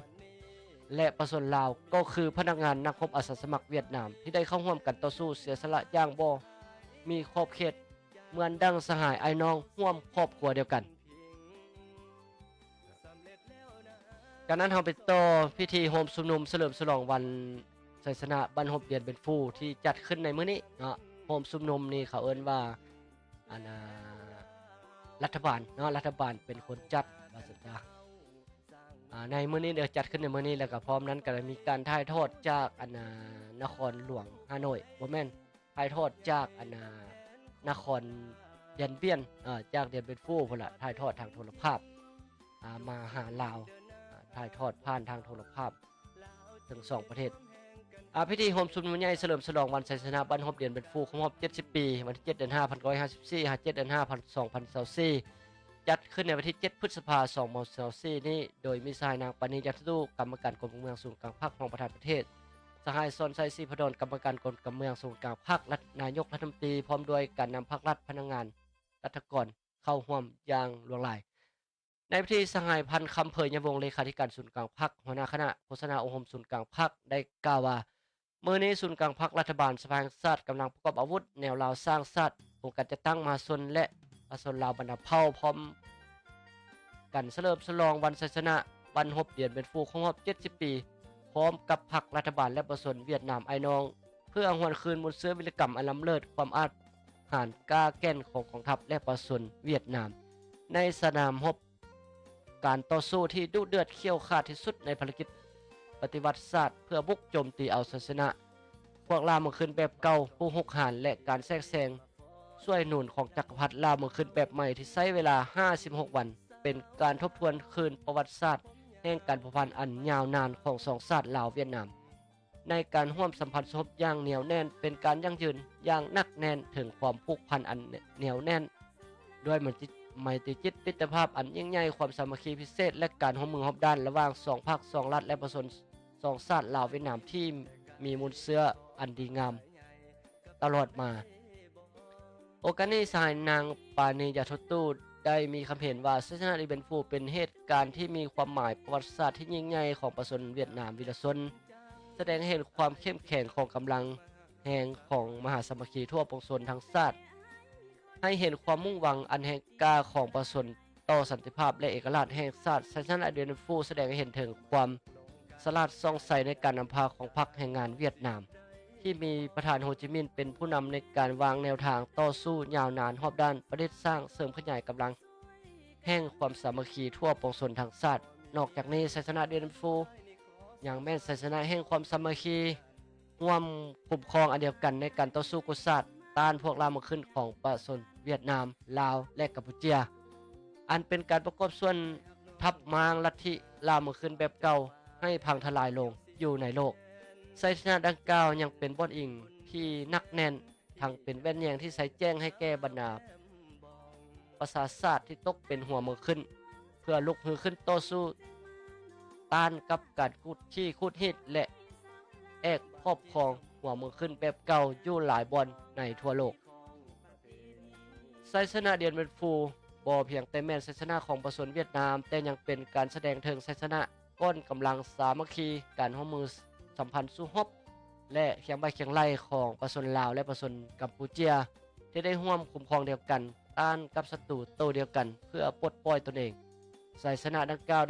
และประชาชนลาวก็คือพนักงานนักรบอาสาสมัครเวียดนามที่ได้เข้าร่วมกันต่อสู้เสียสละอย่างบ่มีขอบเขตเหมือนดังสหายไอ้น้องร่วมครอบครัวเดียวกันจากนั้นเราไปต่อพิธีโฮมชุมนุมเฉลิมฉลองวันชัยชนะบรรพตเดียนเป็นฟูที่จัดขึ้นในมื้อนี้เนาะโฮมชุมนุมนี่เขาเอิ้นว่ารัฐบาลเนาะรัฐบาลเป็นคนจัดว่าซั่นซะในมื้อนี้เดี๋ยวจัดขึ้นในมื้อนี้แล้วก็พร้อมนั้นก็มีการถ่ายทอดจากนครหลวงฮานอยบ่แม่นถ่ายทอดจากโฮ นครยันเวียนจากเดียนเป็นฟูพุ่นละถ่ายทอดทางโทรภาพมาหาลาวถ่ายทอดผ่านทางโทรภาพถึง2ประเทศพิธีโฮมซุนมุญใหญ่เฉลิมฉลองวันชัยชนะบ้านฮอบเดียนเป็นฟูครบรอบ70 ปีวันที่7 เดือน 5 1954 7 เดือน 5 2024จัดขึ้นในวันที่ 7 พฤษภาคม 2024นี้โดยมีสหายนางปานีจันทตุกรรมการกรมเมืองศูนย์กลางภาคของประธานประเทศสหายซอนไซซีพดลกรรมการกรมเมืองศูนย์กลางภาครัฐนายกรัฐมนตรีพร้อมด้วยการนำภาครัฐพนักงานรัฐกรเข้าร่วมอย่างหลวงหลายในพิธีสหายพันธ์คำเผยยวงศ์เลขาธิการศูนย์กลางพรรคหัวหน้าคณะโฆษณาองค์รวมศูนย์กลางพรรคได้กล่าวว่ามื้อนี้ศูนย์กลางพรรครัฐบาลสภาแห่งชาติกำลังประกอบอาวุธแนวลาวสร้างชาติโครงการจะตั้งมหาชนและประชาชนลาวบรรดาเผ่าพร้อมกันเฉลิมฉลองวันชัยชนะวันฮบเดือนเป็นฟูครบรอบ70 ปีพร้อมกับพรรครัฐบาลและประชาชนเวียดนามไอ้น้องเพื่อหวนคืนมวลเสื้อวิรกรรมอันล้ำเลิศความอาถรรพ์กล้าแก่นของกองทัพและประชาชนเวียดนามในสนามรบการต่อสู้ที่ดุเดือดเขี้ยวขาดที่สุดในภารกิจปฏิวัติศาสตร์เพื่อบุกโจมตีเอาชัยชนะพวกลาวเมื่อคืนแบบเก่าผู้หกหานและการแทรกแซงช่วยหนุนของจักรพรรดิลาวเมื่อคืนแบบใหม่ที่ใช้เวลา56 วันเป็นการทบทวนคืนประวัติศาสตร์แห่งการผูกพันอันยาวนานของสองชาติลาวเวียดนามในการร่วมสัมพันธ์สมอย่างเหนียวแน่นเป็นการยั่งยืนอย่างนักแน่นถึงความผูกพันอันเหนียวแน่นด้วยไมตรีจิตมิตรภาพอันยิ่งใหญ่ความสามัคคีพิเศษและการร่วมมือร่วมด้านระหว่าง2 พรรค 2 รัฐและประชาชน2 ชาติลาวเวียดนามที่มีมูลเชื้ออันดีงามตลอดมาโอกาสนี้สหายนางปานียาทตูได้มีคำเห็นว่าชัยชนะอีเบนฟูเป็นเหตุการณ์ที่มีความหมายประวัติศาสตร์ที่ยิ่งใหญ่ของประชาชนเวียดนามวิรชนแสดงให้เห็นความเข้มแข็งของกำลังแห่งของมหาสามัคคีทั่วปวงชนทั้งชาติให้เห็นความมุ่งหวังอันแห่งกล้าของประชาชนต่อสันติภาพและเอกราชแห่งชาติชัยชนะอีเบนฟูแสดงให้เห็นถึงความสลาดส่องใสในการนำพาของพรรคแห่งงานเวียดนามที่มีประธานโฮจิมินห์เป็นผู้นำในการวางแนวทางต่อสู้ยาวนานรอบด้านประเทศสร้างเสริมขยายกำลังแห่งความสามัคคีทั่วปวงชนทั้งชาตินอกจากนี้ชัยชนะเดนฟูยังแม่นชัยชนะแห่งความสามัคคีร่วมคุ้มครองอันเดียวกันในการต่อสู้กุศลต้านพวกลามขึ้นของประชาชนเวียดนามลาวและกัมพูชาอันเป็นการประกอบส่วนทับมางลัทธิลามขึ้นแบบเก่าให้พังทลายลงอยู่ในโลกชัยชนะดังกล่าวยังเป็นบทอิงที่นักแน่นทั้งเป็นแว่นแยงที่ใส่แจ้งให้แก่บรรดาประชาชาติที่ตกเป็นหัวมือขึ้นเพื่อลุกฮือขึ้นต่อสู้ต้านกับการคูดฮิตและแอกครอบครองหัวมือขึ้นแบบเก่าอยู่หลายบอนในทั่วโลกชัยชนะเดียนเป็นฟูบ่เพียงแต่แม่นชัยชนะของประชาชนเวียดนามแต่ยังเป็นการแสดงถึงชัยชนะก้นกำลังสามัคคีการร่วมมือสัมพันธ์สู้รบและเคียงบ่เคียงไหลของประชาชนลาวและประชาชนกัมพูชาที่ได้ร่วมคุ้มครองเดียวกันต้านกับศัตรูโตเดียวกันเพื่อปลดปล่อยตนเองชัยชนะดังกล่าว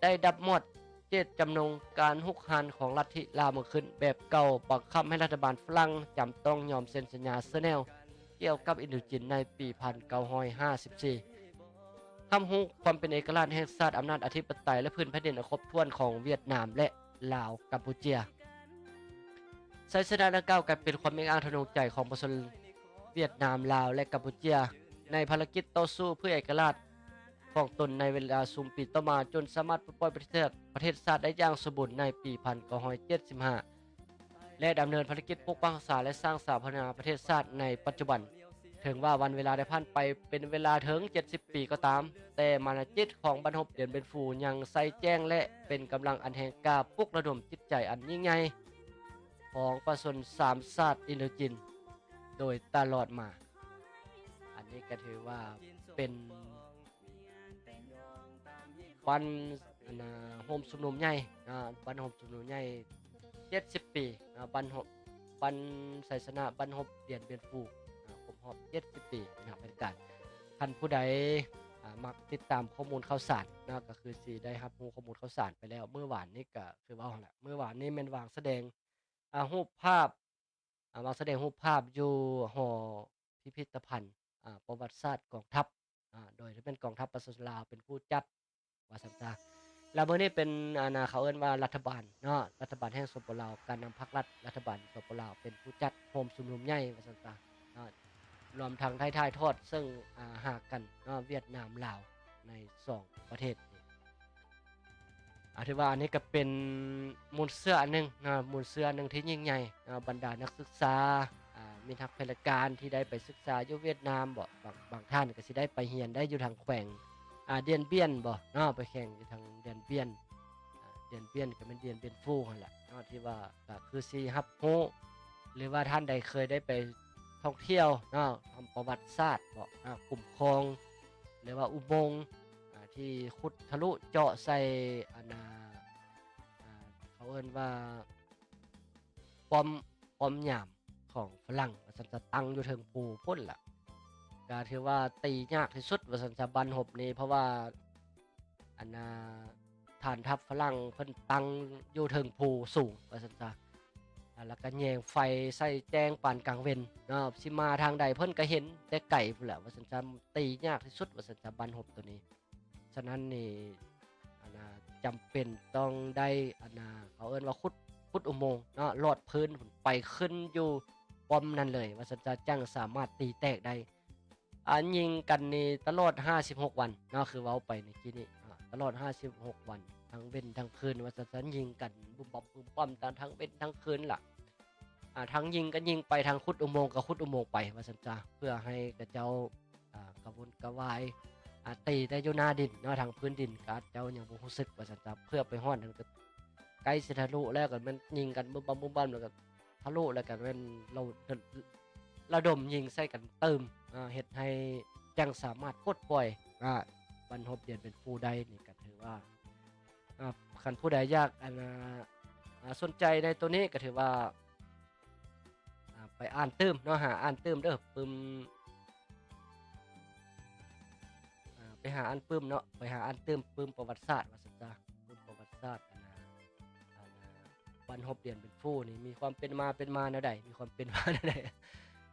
ได้ดับหมดเจตจำนงการฮุกหันของลัทธิลาวเมื่อขึ้นแบบเก่าบังคับให้รัฐบาลฝรั่งจำต้องยอมเซ็นสัญญาเซเนลเกี่ยวกับอินโดจีนในปี 1954 ทำให้ความเป็นเอกราชแห่งชาติอำนาจอธิปไตยและพื้นแผ่นดินอันครบถ้วนของเวียดนามและลาวกัมพูชาชัยชนะดังกล่าวกลายเป็นความเอกอ้างทะนงใจของประชาชนเวียดนามลาวและกัมพูชาในภารกิจต่อสู้เพื่อเอกราชของตนในเวลาซุมปีต่อมาจนสามารถปลดปล่อยประเทศชาติได้อย่างสมบูรณ์ในปี 1975 และดำเนินภารกิจปกป้องรักษาและสร้างสถาปนาประเทศชาติในปัจจุบันถึงว่าวันเวลาได้ผ่านไปเป็นเวลาถึง70 ปีก็ตามแต่มารจิตของบรรพบเดือนเป็นฟูยังใส่แจ้งและเป็นกำลังอันแห่งกล้าปลุกระดมจิตใจอันยิ่งใหญ่ของประชาชน3 ชาติอินโดจีนโดยตลอดมาอันนี้ก็ถือว่าเป็นวันโฮมชุมนุมใหญ่วันโฮมชุมนุมใหญ่70 ปีวันชัยชนะบรรพบเดือนเป็นฟูครบรอบ70 ปีนะครับเป็นการท่านผู้ใดมักติดตามข้อมูลข่าวสารนะก็คือสิได้รับรู้ข้อมูลข่าวสารไปแล้วเมื่อวานนี้ก็คือว่าแหละเมื่อวานนี้แม่นวางแสดงรูปภาพวางแสดงรูปภาพอยู่หอพิพิธภัณฑ์ประวัติศาสตร์กองทัพโดยที่เป็นกองทัพประชาชนลาวเป็นผู้จัดว่าซั่นซะแล้วมื้อนี้เป็นเขาเอิ้นว่ารัฐบาลเนาะรัฐบาลแห่งสปปลาวการนำพรรครัฐบาลสปปลาวเป็นผู้จัดโฮมชุมนุมใหญ่ว่าซั่นซะ รวมทั้งถ่ายทอดซึ่งหากกันเวียดนามลาวใน2ประเทศถือว่าอันนี้ก็เป็นมูลเสื้ออันหนึงมูลเสื้ออันหนึงที่ยิ่งใหญ่บรรดานักศึกษามีนักพลการที่ได้ไปศึกษาอยู่เวียดนามบ่บางท่านก็สิได้ไปเรียนได้อยู่ทางแขวงเดียนเบียนบ่ไปแข่งอยู่ทางเดียนเบียนเดียนเบียนก็เป็นเดียนเบียนฟู่นั่นแหละที่ว่าก็คือสิรับรู้หรือว่าท่านใดเคยได้ไปท่องเที่ยวทำประวัติศาสตร์บ่กลุ่มคลองหรือว่าอุโมงค์ที่ขุดทะลุเจาะใส่เขาเอิ้นว่าป้อมยามของฝรั่งว่าซั่นจะตั้งอยู่เทิงภูพุ่นล่ะก็ถือว่าตียากที่สุดว่าซั่นจะบันหบนี้เพราะว่าฐานทัพฝรั่งเพิ่นตั้งอยู่เทิงภูสูงว่าซั่นจ้ะแล้วก็แยงไฟใส่แจ้งปานกลางเว้นสิมาทางใดเพิ่นก็เห็นแต่ไกลพุ่นแหละว่าซั่นจะตียากที่สุดว่าซั่นจะบันหบตัวนี้ฉะนั้นนี่จำเป็นต้องได้เขาเอิ้นว่าขุดอุโมงค์ลอดพื้นไปขึ้นอยู่ป้อมนั่นเลยว่าซั่นจะจังสามารถตีแตกได้ยิงกันนี่ตลอด56วันคือเว้าไปในกี้นี้ตลอด56วันทั้งเว้นทั้งคืนว่าซั่นยิงกันบุ้มป้อมทั้งเว้นทั้งคืนล่ะทั้งยิงก็ยิงไปทางขุดอุโมงค์ก็ขุดอุโมงค์ไปว่าซั่นจ้ะเพื่อให้กระเจ้ากระวนกระวายตีได้อยู่หน้าดินทางพื้นดินก็เจ้ายังบ่รู้สึกว่าซั่นจ้ะเพื่อไปฮอดถึงใกล้สิทะลุแล้วก็มันยิงกันบึ้มๆแล้วก็ทะลุแล้วก็เป็นเราระดมยิงใส่กันเติมเฮ็ดให้จังสามารถปลดปล่อยบรรพบเรียนเป็นผู้ใดนี่ก็ถือว่าคันผู้ใดอยากสนใจในตัวนี้ก็ถือว่าไปอ่านตื้มหาอ่านตื้มเด้อปึมไปหาอ่านปึมไปหาอ่านตื้มปึมประวัติศาสตร์ว่าซั่นจ้ะปึมประวัติศาสตร์บรรพบเรียนเป็นผู้นี่มีความเป็นมาแนวใดมีความเป็นมาแนวใด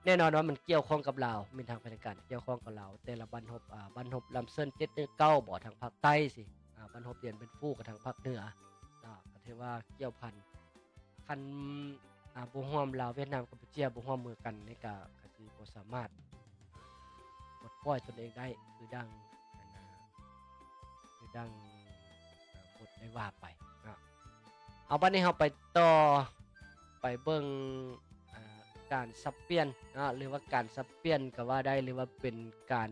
แน่นอนว่ามันเกี่ยวข้องกับลาวมีทางพนักงานเกี่ยวข้องกับลาวแต่ละบรรพลำเส้น719บ่ทางภาคใต้สิบรรพเรียนเป็นผู้กับทางภาคเหนือก็ถือว่าเกี่ยวพันคันบ่ร่วมลาวเวียดนามกัมพูชาบ่ร่วมมือกันนี่ก็สิบ่สามารถปลดปล่อยตนเองได้คือดังบทได้ว่าไปเอาบัดนี้เราไปต่อไปเบิ่งการสับเปลี่ยนหรือว่าการสับเปลี่ยนก็ว่าได้หรือว่าเป็นการ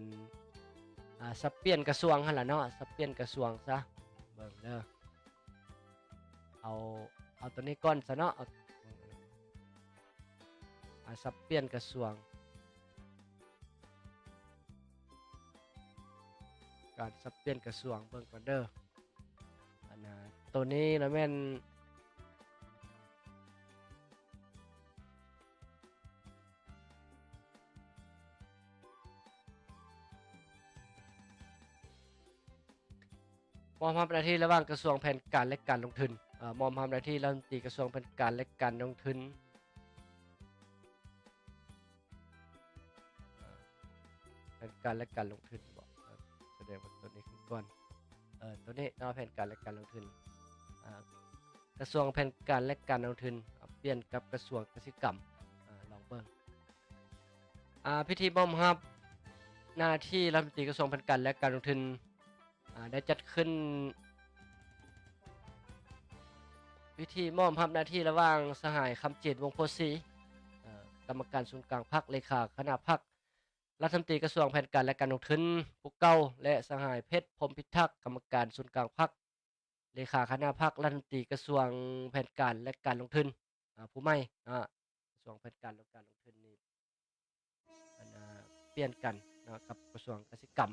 สับเปลี่ยนกระทรวงหั่นล่ะสับเปลี่ยนกระทรวงซะเบิ่งเด้อเอาตัวนี้ก่อนซะสับเปลี่ยนกระทรวงการสับเปลี่ยนกระทรวงเบิ่งก่อนเด้อตัวนี้นะแม่นมอบหน้าที่ระหว่างกระทรวงแผนการและการลงทุนมอบหน้าที่รัฐมนตรีกระทรวงแผนการและการลงทุนแผนการและการลงทุนบอกแสดงว่าตัวนี้ขึ้นก่อนตัวนี้แผนการและการลงทุนกระทรวงแผนการและการลงทุนเปลี่ยนกับกระทรวงเกษตรกรรมลองเบิ่งพิธีมอบหน้าที่รัฐมนตรีกระทรวงแผนการและการลงทุนได้จัดขึ้นพิธีมอบหน้าที่ระหว่างสหายคำเจตวงศ์โพสีกรรมการศูนย์กลางพรรคเลขาคณะพรรครัฐมนตรีกระทรวงแผนการและการลงทุนผู้เก่าและสหายเพชรพรหมพิทักษ์กรรมการศูนย์กลางพรรคเลขาคณะพรรครัฐมนตรีกระทรวงแผนการและการลงทุนผู้ใหม่กระทรวงแผนการและการลงทุนนี่เปลี่ยนกันกับกระทรวงเกษตรกรรม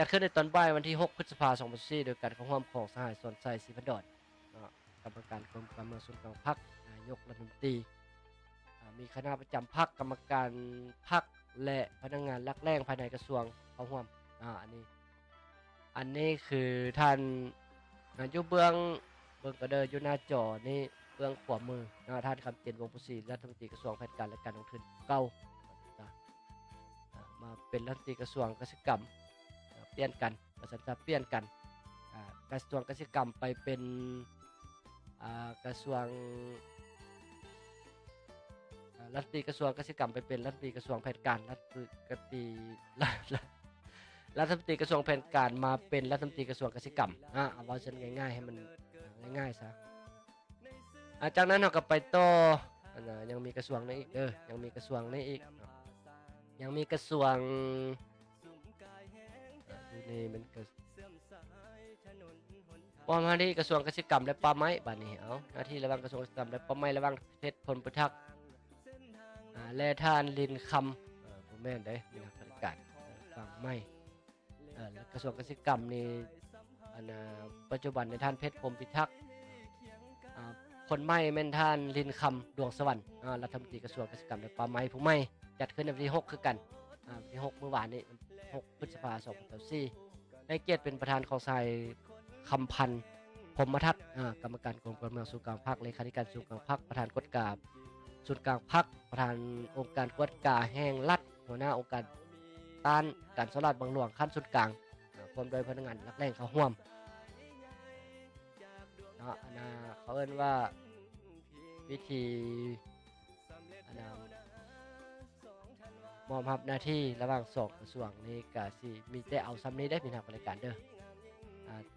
จัดขึ้นในตอนบ่ายวันที่6พฤษภาคม2024โดยการเข้าร่วมของสหายสวนไซศรีพันดอนกรรมการกรมการเมืองส่วนกลางพรรคนายกรัฐมนตรีมีคณะประจำพรรคกรรมการพรรคและพนักงานหลักแรงภายในกระทรวงเข้าร่วมอันนี้คือท่านอยู่เบื้องกระเดออยู่หน้าจอนี่เบื้องขวามือท่านคำเจนวงศ์ภูศรีรัฐมนตรีกระทรวงแผนการและการลงทุนเก่ามาเป็นรัฐมนตรีกระทรวงเกษตรกรรมเปลี่ยนกันประสานเปลี่ยนกันกระทรวงเกษตรกรรมไปเป็นกระทรวง รัฐมนตรีกระทรวงเกษตรกรรมไปเป็นรัฐมนตรีกระทรวงแผนการรัฐมนตรีรัฐมนตรีกระทรวงแผนการมาเป็นรัฐมนตรีกระทรวงเกษตรกรรมเอาว่าฉันง่ายๆให้มันง่ายๆซะจากนั้นเราก็ไปต่อยังมีกระทรวงนี้อีกยังมีกระทรวงนี้อีกยังมีกระทรวงดูนี่มันก็พอมาที่กระทรวงเกษตรกรรมและป่าไม้บัดนี้เอาหน้าที่ระหว่างกระทรวงเกษตรกรรมและป่าไม้ระหว่างเพชรพลพิทักษ์แร่ธาตุลินคำผมแม่นได้มีนักปฏิการฝั่งไม้กระทรวงเกษตรกรรมนี่ปัจจุบันในท่านเพชรพรหมพิทักษ์คนไม้แม่นท่านลินคำดวงสวรรค์รัฐมนตรีกระทรวงเกษตรกรรมและป่าไม้ผู้ไม้จัดขึ้นในวันที่6คือกันวันที่6เมื่อวานนี้6 พฤษภาคม 2024ได้เกียรติเป็นประธานของสายคำพันธ์พรหมทัศน์กรรมการกรมการเมืองศูนย์กลางภาคเลขาธิการศูนย์กลางภาคประธานกฎกาศูนย์กลางภาคประธานองค์การกฎกาแห่งรัฐหัวหน้าองค์การต้านการสลัดบางหลวงขั้นศูนย์กลางพร้อมโดยพนักงานนักแรงเขาห่วมเขาเอิ้นว่าวิธีมอบรับหน้าที่ระหว่าง2กระทรวงนี้ก็สิมีแต่เอาซ้ำนี้ได้เป็นทางบริการเด้อ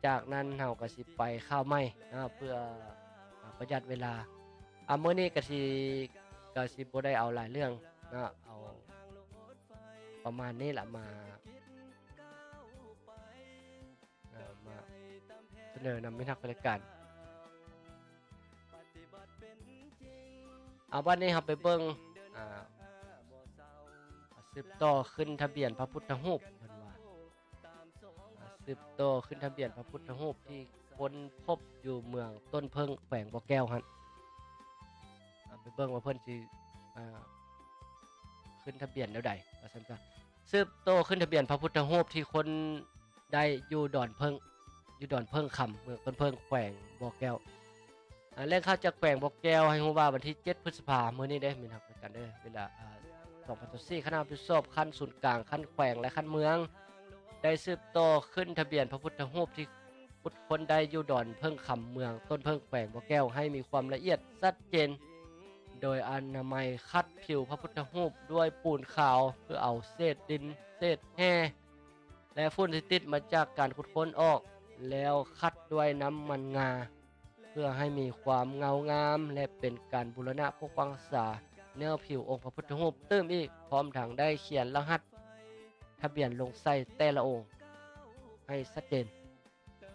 จากนั้นเราก็สิไปข้าวไหม้เพื่อประหยัดเวลามื้อนี้ก็สิบ่ได้เอาหลายเรื่องเอาประมาณนี้ล่ะมาเสนอนำเป็นทางบริการวันนี้เราไปเบิ่งสืบต่อขึ้นทะเบียนพระพุทธรูปเพิ่นว่าสืบต่อขึ้นทะเบียนพระพุทธรูปที่ค้นพบอยู่เมืองต้นเพิงแขวงบ่อแก้วหั่นไปเบิ่งว่าเพิ่นสิขึ้นทะเบียนแนวใดว่าซั่นซะสืบต่อขึ้นทะเบียนพระพุทธรูปที่คนได้อยู่ดอนเพิงคำเมืองต้นเพิงแขวงบ่อแก้วแหล่งข่าวจากแขวงบ่อแก้วให้ฮู้ว่าวันที่7 พฤษภาคมมื้อนี้ได้มีนัดกันเด้อเวลา2024คณะผู้สอบขั้นศูนย์กลางขั้นแขวงและขั้นเมืองได้สืบต่อขึ้นทะเบียนพระพุทธรูปที่พุทธคนได้อยู่ดอนเพิ่งคำเมืองต้นเพิ่งแขวงบ่อแก้วให้มีความละเอียดชัดเจนโดยอนามัยคัดผิวพระพุทธรูปด้วยปูนขาวเพื่อเอาเศษดินเศษแห่และฝุ่นที่ติดมาจากการขุดค้นออกแล้วคัดด้วยน้ำมันงาเพื่อให้มีความเงางามและเป็นการบูรณะปกปักรักษาแนวผิวองค์พระพุทธรูปเติมอีกพร้อมทั้งได้เขียนรหัสทะเบียนลงใส่แต่ละองค์ให้ชัดเจน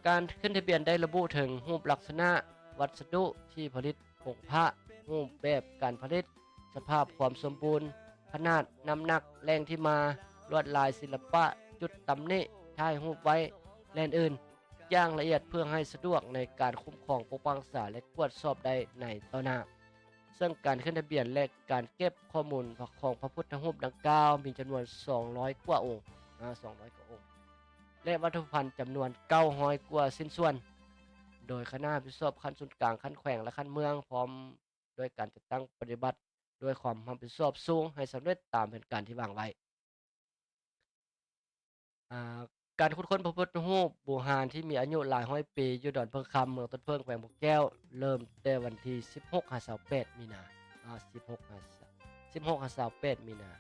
การขึ้นทะเบียนได้ระบุถึงรูปลักษณะวัสดุที่ผลิตองค์พระรูปแบบการผลิตสภาพความสมบูรณ์ขนาดน้ำหนักแรงที่มาลวดลายศิลปะจุดตำหนิถ่ายรูปไว้และอื่นอย่างละเอียดเพื่อให้สะดวกในการคุ้มครองปกปักรักษาและตรวจสอบได้ในต่อหน้าซึ่งการขึ้นทะเบียนและการเก็บข้อมูลของพระพุทธรูปดังกล่าวมีจำนวน200 กว่าองค์200 กว่าองค์และวัตถุพันธ์จำนวน900 กว่าชิ้นส่วนโดยคณะผู้สอบขั้นศูนย์กลางขั้นแขวงและขั้นเมืองพร้อมโดยการจัดตั้งปฏิบัติด้วยความรับผิดชอบสูงให้สำเร็จตามแผนการที่วางไว้การขุดค้นพระพุทธรูปโบราณที่มีอายุหลายร้อยปีอยู่ดอนเพิงคำเมืองต้นเพิงแขวงบ่อแก้วเริ่มแต่วันที่16-28 มีนา16-28 มีนา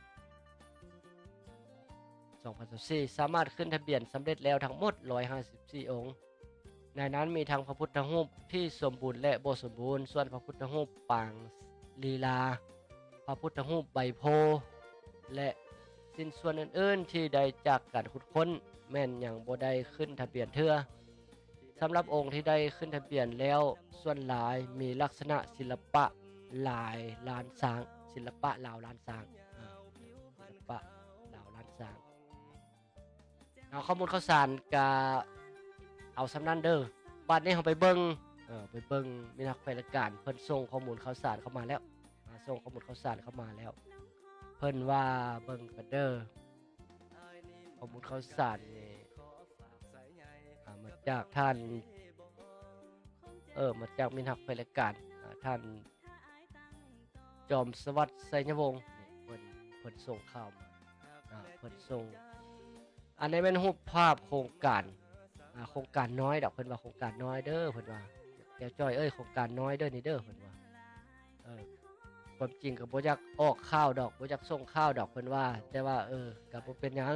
2024สามารถขึ้นทะเบียนสำเร็จแล้วทั้งหมด154 องค์ในนั้นมีทั้งพระพุทธรูปที่สมบูรณ์และบ่สมบูรณ์ส่วนพระพุทธรูปปางลีลาพระพุทธรูปใบโพและสิ้นส่วนอื่นๆที่ได้จากการขุดค้นแม่นยังบ่ได้ขึ้นทะเบียนเทื่อสำหรับองค์ที่ได้ขึ้นทะเบียนแล้วส่วนหลายมีลักษณะศิลปะลายล้านสร้างศิลปะลาวล้านสร้างศิลปะลาวล้านสร้างเอาข้อมูลข่าวสารกะเอาสำนันเด้อบัดนี้เราไปเบิ่งมีนักวิชาการเพิ่นส่งข้อมูลข่าวสารเข้ามาแล้วส่งข้อมูลข่าวสารเข้ามาแล้วเพิ่นว่าเบิ่งกันเด้อข้อมูลข่าวสารนี่มาจากท่านมาจากมีนักวิชาการท่านจอมสวัสดิ์ไสยวงศ์นี่เพิ่นส่งข่าวมาเพิ่นส่งอันนี้เป็นรูปภาพโครงการน้อยดอกเพิ่นว่าโครงการน้อยเด้อเพิ่นว่าแก้วจ้อยโครงการน้อยเด้อนี่เด้อเพิ่นว่า ความจริงก็บ่อยากออกข่าวดอกบ่อยากส่งข่าวดอกเพิ่นว่าแต่ว่าก็บ่เป็นหยัง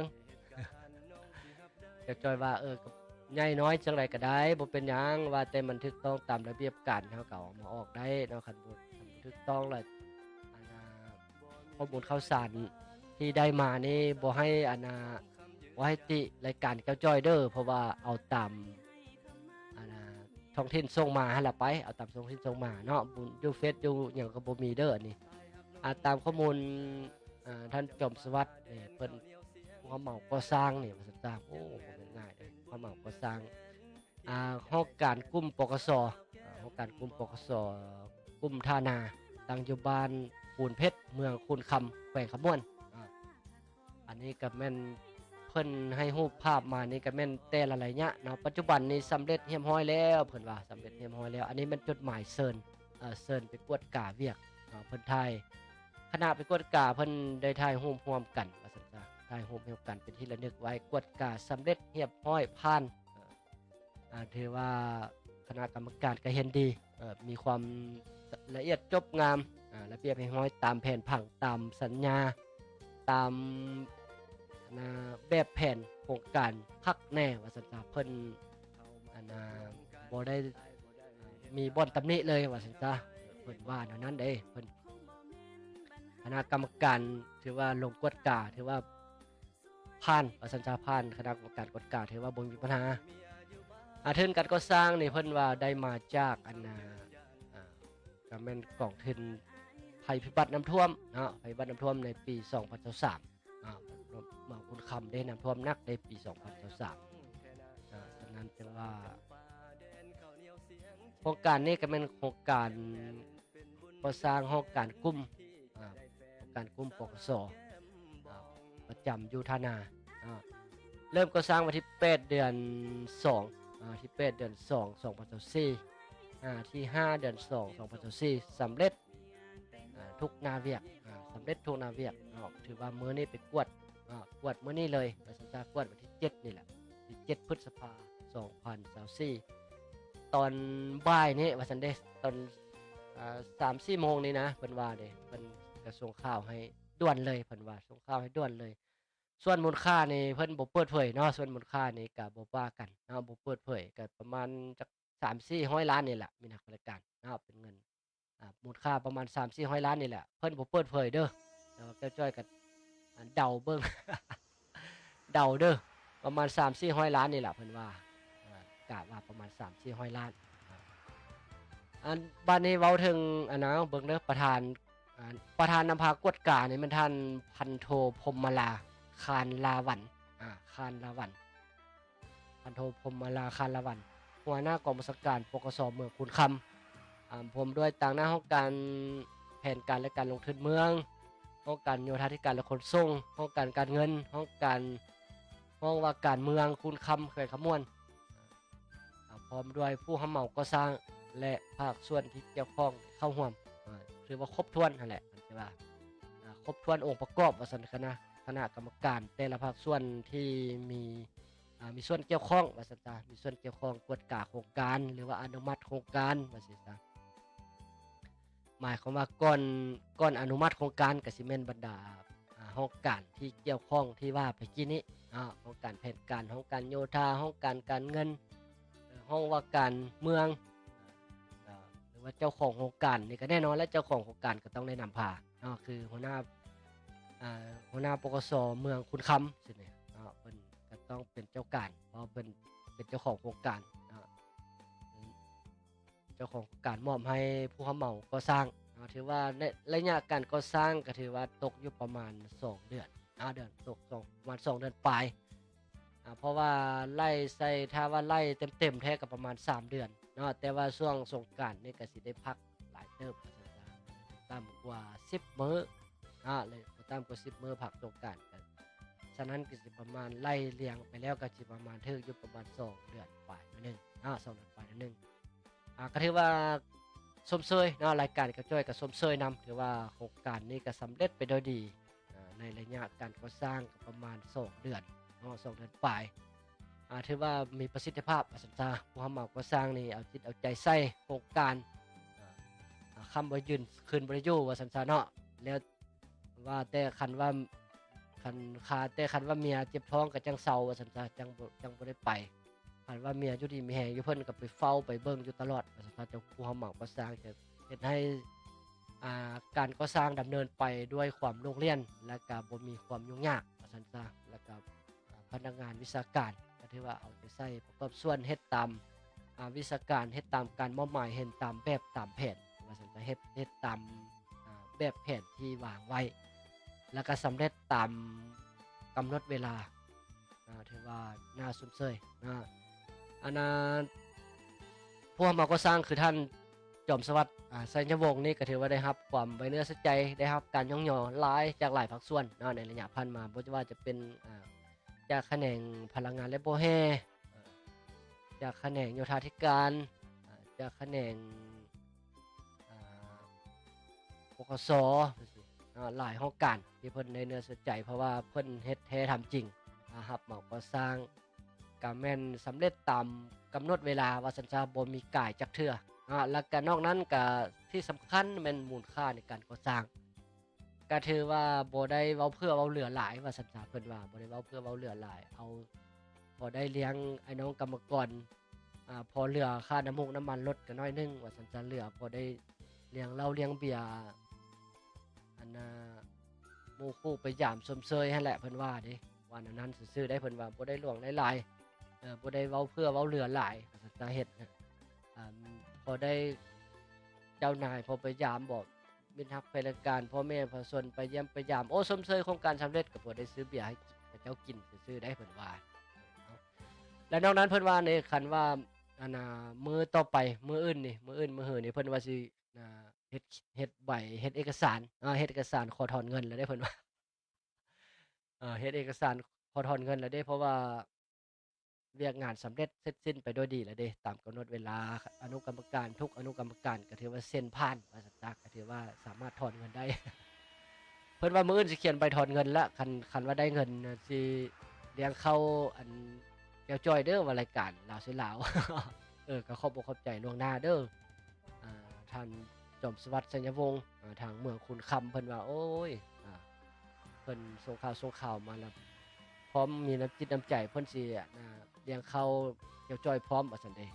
แต่จอยว่าก็ใหญ่น้อยจังไดก็ได้บ่เป็นหยังว่าแต่มันถูกต้องตามระเบียบการเฮาก็เอามาออกได้เนาะคันบ่ถูกต้องแล้วอันน่ะข้อมูลข่าวสารที่ได้มานี่บ่ให้ติรายการแก้วจ้อยเด้อเพราะว่าเอาตามอันน่ะท้องถิ่นส่งมาหั่นล่ะไปเอาตามท้องถิ่นส่งมาเนาะบุอยู่เฟซอยู่หยังก็บ่มีเด้ออันนี้ตามข้อมูลท่านจอมสวัสดิ์นี่เพิ่นผู้รับเหมาก่อสร้างนี่ว่าซั่นซะโอ้บ่แม่นง่ายเด้อผู้รับเหมาก่อสร้างหอการกลุ่มปกสหอการกลุ่มปกสกลุ่มท่านาตั้งอยู่บ้านปูนเพชรเมืองคูนคำแขวงขะม่วนอันนี้ก็แม่นเพิ่นให้รูปภาพมานี่ก็แม่นแต่ละระยะเนาะปัจจุบันนี้สำเร็จเรียบร้อยแล้วเพิ่นว่าสำเร็จเรียบร้อยแล้วอันนี้มันจดหมายเชิญไปกวดกาเวียกเพิ่นถ่ายคณะไปกวดกาเพิ่นได้ถ่ายรูปร่วมกันว่าซั่นซะถ่ายรูปร่วมกันเป็นที่ระลึกไว้กวดกาสำเร็จเรียบร้อยผ่านถือว่าคณะกรรมการก็เห็นดีมีความละเอียดจบงามระเบียบเรียบร้อยตามแผนผังตามสัญญาตามแบบแผนโครงการคักแน่ว่าซั่นซะเพิ่นบ่ได้มีบ่อนตำหนิเลยว่าซั่นซะเพิ่นว่าแนวนั้นเด้เพิ่นคณะกรรมการถือว่าลงกวดกาถือว่าผ่านว่าซั่นซะผ่านคณะกรรมการกวดกาถือว่าบ่มีปัญหาทุนการก่อสร้างนี่เพิ่นว่าได้มาจากก็แม่นกองทุนภัยพิบัติน้ำท่วมเนาะภัยพิบัติน้ำท่วมในปี2023มาคุณคำได้น้ำท่วมหนักในปี2023ฉะนั้นจึงว่าโครงการนี้ก็เป็นโครงการก่อสร้างโครงการกลุ่มปกสประจำอยู่ท่านาเริ่มก่อสร้างวันที่8เดือน2ที่8เดือน2 2024ที่5เดือน2 2024สำเร็จทุกนาเวียกสำเร็จทุกนาเวียกถือว่ามื้อนี้ไปกวดมื้อนี้เลยไปสัญญากวดวันที่7นี่แหละที่7พฤษภาคม2024ตอนบ่ายนี้ว่าซั่นเด้ตอน3-4 โมงนี่นะเพิ่นว่าเด้เพิ่นก็ส่งข่าวให้ด่วนเลยเพิ่นว่าส่งข่าวให้ด่วนเลยส่วนมูลค่านี่เพิ่นบ่เปิดเผยเนาะส่วนมูลค่านี่ก็บ่ว่ากันเนาะบ่เปิดเผยก็ประมาณจัก3-400 ล้านนี่แหละมีนักบริการเนาะเป็นเงินมูลค่าประมาณ3-400 ล้านนี่แหละเพิ่นบ่เปิดเผยเด้อแต่ว่าแก้วจ้อยก็เดาเบิ่ง เดาเด้อประมาณ3-400 ล้านนี่แหละเพิ่นว่ากะว่าประมาณ3-400 ล้านบัดนี้เว้าถึงเบิ่งเด้อประธานนภากวดกานี่มันท่านพันโทพรหมลาคานลาวันคานลาวันพันโทพรหมลาคานลาวันหัวหน้ากองบัญชาการปกสเมืองคูนคำผมด้วยต่างหน้าห้องการแผนการและการลงทุนเมืองห้องการโยธาธิการและขนส่งห้องการเงินห้องว่าการเมืองคูนคำแขวงขะม่วนพร้อมด้วยผู้รับเหมาก่อสร้างและภาคส่วนที่เกี่ยวข้องเข้าร่วมถือว่าครบถ้วนนั่นแหละใช่ป่ะครบถ้วนองค์ประกอบว่าซั่นคณะกรรมการแต่ละภาคส่วนที่มีส่วนเกี่ยวข้องว่าซั่นซะมีส่วนเกี่ยวข้องกวดกาโครงการหรือว่าอนุมัติโครงการว่าซั่นซะหมายความว่าก่อนอนุมัติโครงการก็สิแม่นบรรดาห้องการที่เกี่ยวข้องที่ว่าไปกี้นี้ห้องการแผนการห้องการโยธาห้องการเงินห้องว่าการเมืองหรือว่าเจ้าของโครงการนี่ก็แน่นอนและเจ้าของโครงการก็ต้องได้นำพาคือหัวหน้าปกสเมืองคุณคำสิเนี่ยเพิ่นก็ต้องเป็นเจ้าการเพราะเพิ่นเป็นเจ้าของโครงการเจ้าของโครงการมอบให้ผู้รับเหมาก่อสร้างถือว่าในระยะการก่อสร้างก็ถือว่าตกอยู่ประมาณ2เดือนตกประมาณ2เดือนปลายเพราะว่าไล่ใส่ถ้าว่าไล่เต็มๆแท้ก็ประมาณ3เดือนแต่ว่าช่วงสงกรานต์นี่ก็สิได้พักหลายเติบต่ำกว่า10มื้อเลยต่ำกว่า10มื้อพักสงกรานต์กันฉะนั้นก็สิประมาณไล่เรียงไปแล้วก็สิประมาณถึงอยู่ประมาณ2เดือนปลายนึง2เดือนปลายนึงก็ถือว่าสมเชยรายการก็จ้อยก็สมเชยนำถือว่าโครงการนี้ก็สำเร็จไปโดยดีในระยะการก่อสร้างก็ประมาณ2เดือน2เดือนปลายถือว่ามีประสิทธิภาพสัญญาผู้รับเหมาก่อสร้างนี่เอาจิตเอาใจใส่โครงการ คำบ่ยืนคืนบ่ได้อยู่ว่าซั่นซะเนาะแล้วว่าแต่คันว่าเมียเจ็บท้องก็จังเซาว่าซั่นซะจังบ่ได้ไปคันว่าเมียอยู่ดีมีแรงอยู่เพิ่นก็ไปเฝ้าไปเบิ่งอยู่ตลอดว่าซั่นซะเจ้าผู้รับเหมาก่อสร้างจะเฮ็ดให้การก่อสร้างดำเนินไปด้วยความโลดเลี่ยนและก็บ่มีความยุ่งยากว่าซั่นซะแล้วก็พนักงานวิชาการก็ถือว่าเอาไปใช้ประกอบส่วนเฮ็ดตามวิชาการเฮ็ดตามการมอบหมายเฮ็ดตามแบบตามแผนว่าซั่นซะเฮ็ดตามแบบแผนที่วางไว้แล้วก็สำเร็จตามกำหนดเวลาถือว่าน่าสมเชยอันผู้รับเหมาก่อสร้างคือท่านจอมสวัสดิ์ไสยวงศ์นี่ก็ถือว่าได้รับความไว้เนื้อเชื่อใจได้รับการยกย่องหลายจากหลายภาคส่วนในระยะผ่านมาบ่ว่าจะเป็นจากแขนงพลังงานและโบแฮจากแขนงโยธาธิการจากแขนงปกสหลายโครงการที่เพิ่นได้เนื้อเชื่อใจเพราะว่าเพิ่นเฮ็ดแท้ทำจริงรับเหมาก่อสร้างก็แม่นสำเร็จตามกำหนดเวลาว่าซั่นซะบ่มีก่ายจักเทื่อแล้วก็นอกนั้นก็ที่สำคัญแม่นมูลค่าในการก่อสร้างก็ถือว่าบ่ได้เว้าเพื่อเว้าเหลือหลายว่าซั่นซะเพิ่นว่าบ่ได้เว้าเพื่อเว้าเหลือหลายเอาพอได้เลี้ยงไอ้น้องกรรมกรพอเหลือค่าน้ำมูกน้ำมันลดก็น้อยนึงว่าซั่นซะเหลือพอได้เลี้ยงเหล้าเลี้ยงเบียร์หมู่คู่ไปยามชมเชยหั่นแหละเพิ่นว่าเด้ว่าแนวนั้นซื่อๆได้เพิ่นว่าบ่ได้หลวงหลายบ่ได้เว้าเพื่อเว้าเหลือหลายว่าซั่นซะเฮ็ดพอได้เจ้านายพอไปยามบอกมิตรรักแฟนรายการพ่อแม่ประชาชนไปเยี่ยมไปยามโอ้ชมเชยโครงการสำเร็จก็บ่ได้ซื้อเบียร์ให้เจ้ากินซื่อๆได้เพิ่นว่าและนอกนั้นเพิ่นว่าในคันว่ามื้อต่อไปมื้ออื่นมื้อหื้อนี่เพิ่นว่าสิเฮ็ดใบเฮ็ดเอกสารเฮ็ดเอกสารขอถอนเงินแล้วได้เพิ่นว่าเฮ็ดเอกสารขอถอนเงินแล้วเด้เพราะว่าเวียกงานสำเร็จเสร็จสิ้นไปด้วยดีแล้วเด้ตามกำหนดเวลาอนุกรรมการทุกอนุกรรมการก็ถือว่าเซ็นผ่านว่าซั่นซะก็ถือว่าสามารถถอนเงินได้ เพิ่นว่ามื้ออื่นสิเขียนใบถอนเงินแล้วคันว่าได้เงินสิเลี้ยงเข้าอันแก้วจ้อยเด้อว่ารายการลาวซื้อลาว ก็ขอบอกขอบใจล่วงหน้าเด้อท่านจอมสวัสดิ์ไสยวงศ์ทางเมืองคุณคำเพิ่นว่าโอ้ยเพิ่นส่งข่าวมาแล้วพร้อมมีน้ำจิตน้ำใจเพิ่นสิเลี้ยงเข้าแก้วจ้อยพร้อมว่าซั่นเด้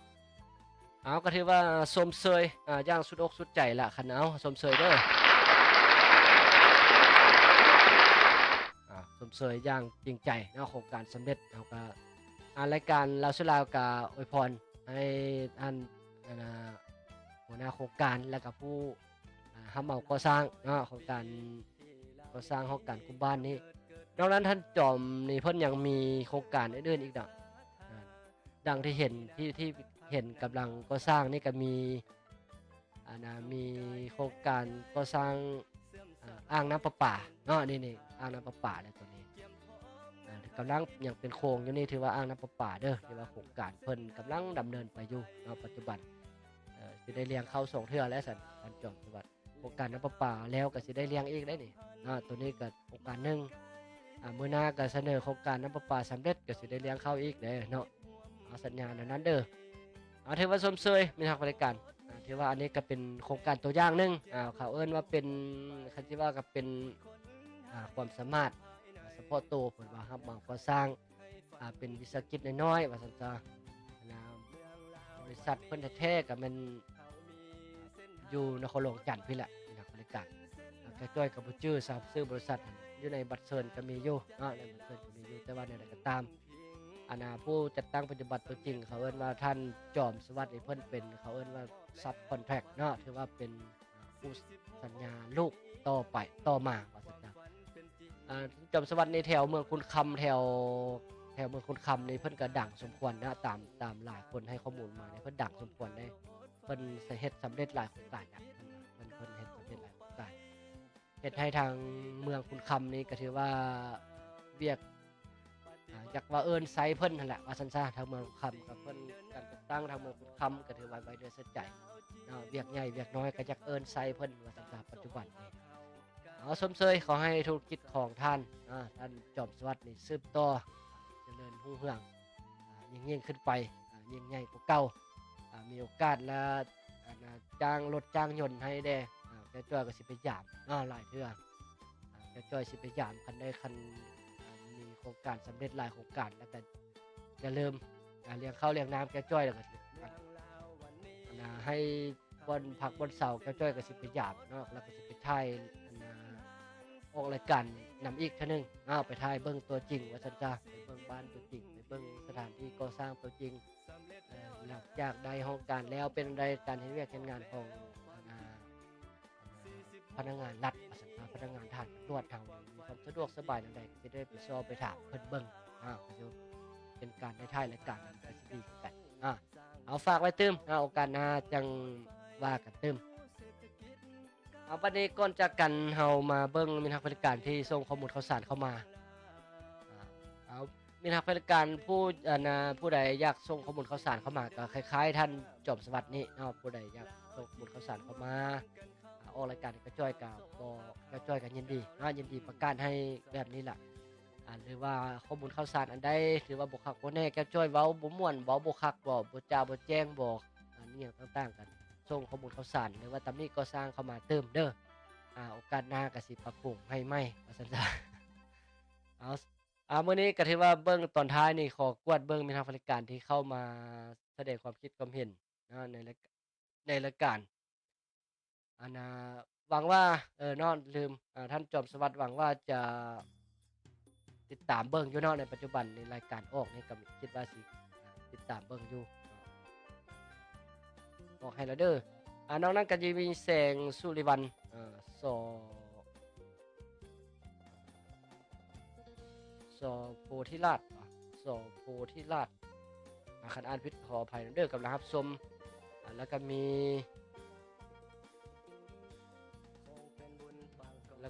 เอาก็ถือว่าชมเชยอย่างสุดอกสุดใจล่ะคันเอาชมเชยเด้อชมเชยอย่างจริงใจโครงการสำเร็จเอาก็รายการลาวซื้อลาวก็อวยพรให้ท่านหัวหน้าโครงการและก็ผู้รับเหมาก่อสร้างโครงการก่อสร้างโครงการกลุ่มบ้านนี้นอกนั้นท่านจอมนี่เพิ่นยังมีโครงการอื่นๆอีกดังที่เห็นที่เห็นกำลังก่อสร้างนี่ก็มีมีโครงการก่อสร้างอ่างน้ำประปานี่อ่างน้ำประปาเลยตัวนี้กำลังยังเป็นโครงอยู่นี่ถือว่าอ่างน้ำประปาเด้อถือว่าโครงการเพิ่นกำลังดำเนินไปอยู่ปัจจุบันสิได้เลี้ยงเข้า2เทื่อแล้วซั่นท่านจอมสวัสดิ์โครงการน้ำประปาแล้วก็สิได้เลี้ยงอีกได้นี่ตัวนี้ก็โครงการนึงมื้อหน้าก็เสนอโครงการน้ำประปาสำเร็จก็สิได้เลี้ยงเข้าอีกเด้อเนาะเอาสัญญาณนั้นเด้อถือว่าชมเชยมีทางบริการถือว่าอันนี้ก็เป็นโครงการตัวอย่างนึงเขาเอิ้นว่าเป็นคันสิว่าก็เป็นความสามารถเฉพาะตัวเพิ่นว่ารับเหมาก่อสร้างเป็นวิสาหกิจน้อยๆว่าซั่นซะบริษัทเพิ่นแท้ๆก็แม่นอยู่นครหลวงจันทน์พี่แหละมีทางบริการใกล้ๆกับบ่ชื่อทราบชื่อบริษัทอยู่ในบัตรเชิญก็มีอยู่ในบัตรเชิญก็มีอยู่แต่ว่าแนวใดก็ตามผู้จัดตั้งปฏิบัติตัวจริงเขาเอิ้นว่าท่านจอมสวัสดิ์เพิ่นเป็นเขาเอิ้นว่าซับคอนแทรคถือว่าเป็นผู้สัญญาลูกต่อมาว่าซั่นจอมสวัสดิ์ในแถวเมืองคุณคำแถวเมืองคุณคำนี่เพิ่นก็ดังสมควรตามหลายคนให้ข้อมูลมาเนี่ยเพิ่นดังสมควรได้เพิ่นเฮ็ดสำเร็จหลายโครงการเพิ่นเฮ็ดสำเร็จหลายโครงการเฮ็ดให้ทางเมืองคุณคำนี่ก็ถือว่าเวียกอยากว่าเอิ้นไซเพิ่นนั่นแหละว่าซั่นซะทางเมืองคำกับเพิ่นการจัดตั้งทางเมืองคุณคำก็ถือว่าไว้ด้วยเสียใจเวียกใหญ่เวียกน้อยก็อยากเอิ้นไซเพิ่นว่าซั่นซะปัจจุบันนี้ชมเชยขอให้ธุรกิจของท่านจอมสวัสดิ์นี่สืบต่อเจริญรุ่งเรืองยิ่งขึ้นไปยิ่งใหญ่กว่าเก่ามีโอกาสและ จ้างรถจ้างยนต์ให้เด้แกจ้อยก็สิไปยามหลายเทื่อแกจ้อยสิไปยามคันใดคันมีโครงการสำเร็จหลายโครงการแล้วก็อย่าลืมเลี้ยงข้าวเลี้ยงน้ำแกจ้อยแล้วก็สิให้วันพักวันเสาร์แกจ้อยก็สิไปยามแล้วก็สิไปถ่ายออกรายการนำอีกเทื่อนึงไปถ่ายเบิ่งตัวจริงว่าซั่นจ้ะไปเบิ่งบ้านตัวจริงไปเบิ่งสถานที่ก่อสร้างตัวจริงหลังจากได้โครงการแล้วเป็นใดการเฮ็ดเวียกเฮ็ดงานของพนักงานรัฐว่าซั่นพนักงานทหารตำรวจเฮามีความสะดวกสบายจังไดก็สิได้ไปสอบไปถามเพิ่นเบิ่งก็สิเป็นการได้ถ่ายรายการก็สิดีคือกันเอาฝากไว้ตึมโอกาสหน้าจังว่ากันตึมเอาบัดนี้ก่อนจากกันเฮามาเบิ่งมีนักบริการที่ส่งข้อมูลข่าวสารเข้ามาเอามีนักบริการผู้ใดอยากส่งข้อมูลข่าวสารเข้ามาก็คล้ายๆท่านจอมสวัสดิ์นี่ผู้ใดอยากส่งข้อมูลข่าวสารเข้ามาออกรายการก็จ้อยกับก็จ้อยกันยินดีประกาศให้แบบนี้ล่ะหรือว่าข้อมูลข่าวสารอันใดหรือว่าบ่คักบ่แน่แกจ้อยเว้าบ่ม่วนเว้าบ่คักบ่จ้าบ่แจ้งบ่นี่หยังต่างๆกันส่งข้อมูลข่าวสารหรือว่าตำหนิก่อสร้างเข้ามาเติมเด้อโอกาสหน้าก็สิปรับปรุงให้ใหม่ว่าซั่นจ้ะมื้อนี้ก็ถือว่าเบิ่งตอนท้ายนี่ขอกวดเบิ่งมีทางบริการที่เข้ามาแสดงความคิดความเห็นในรายการหวังว่าลืมท่านจอมสวัสดิ์หวังว่าจะติดตามเบิ่งอยู่ในปัจจุบันในรายการออกนี่ก็คิดว่าสิติดตามเบิ่งอยู่บอกให้แล้วเด้อนอกนั้นก็จะมีแสงสุริวัลสโพธิราชสโพธิราชคันอ่านผิดขออภัยเด้อกำลังรับชมแล้วก็มีหล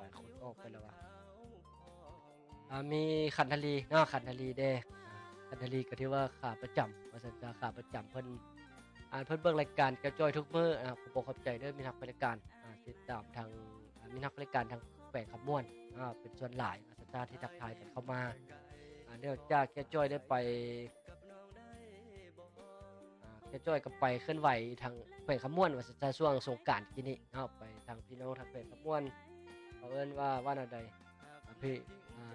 ายคนออกไปแล้วมีขันธลีขันธลีเด้ขันธลีก็ที่ว่าขาประจำว่าซั่นจ้ะขาประจำเพิ่นเพิ่นเบิ่งรายการกระจอยทุกมื้อผมขอบใจเด้อมีนักบริการติดตามทางมีนักบริการทางแขวงคำม่วนเป็นส่วนหลายว่าซั่นจ้ะที่ทักทายกันเข้ามาเนื่องจากแกจ้อยได้ไปแกจ้อยก็ไปเคลื่อนไหวทางแขวงคำม่วนว่าซั่นจ้ะช่วงสงกรานต์กี้นี้ไปทางพี่น้องทางแขวงคำม่วนเขาเอิ้นว่าแนวใดพี่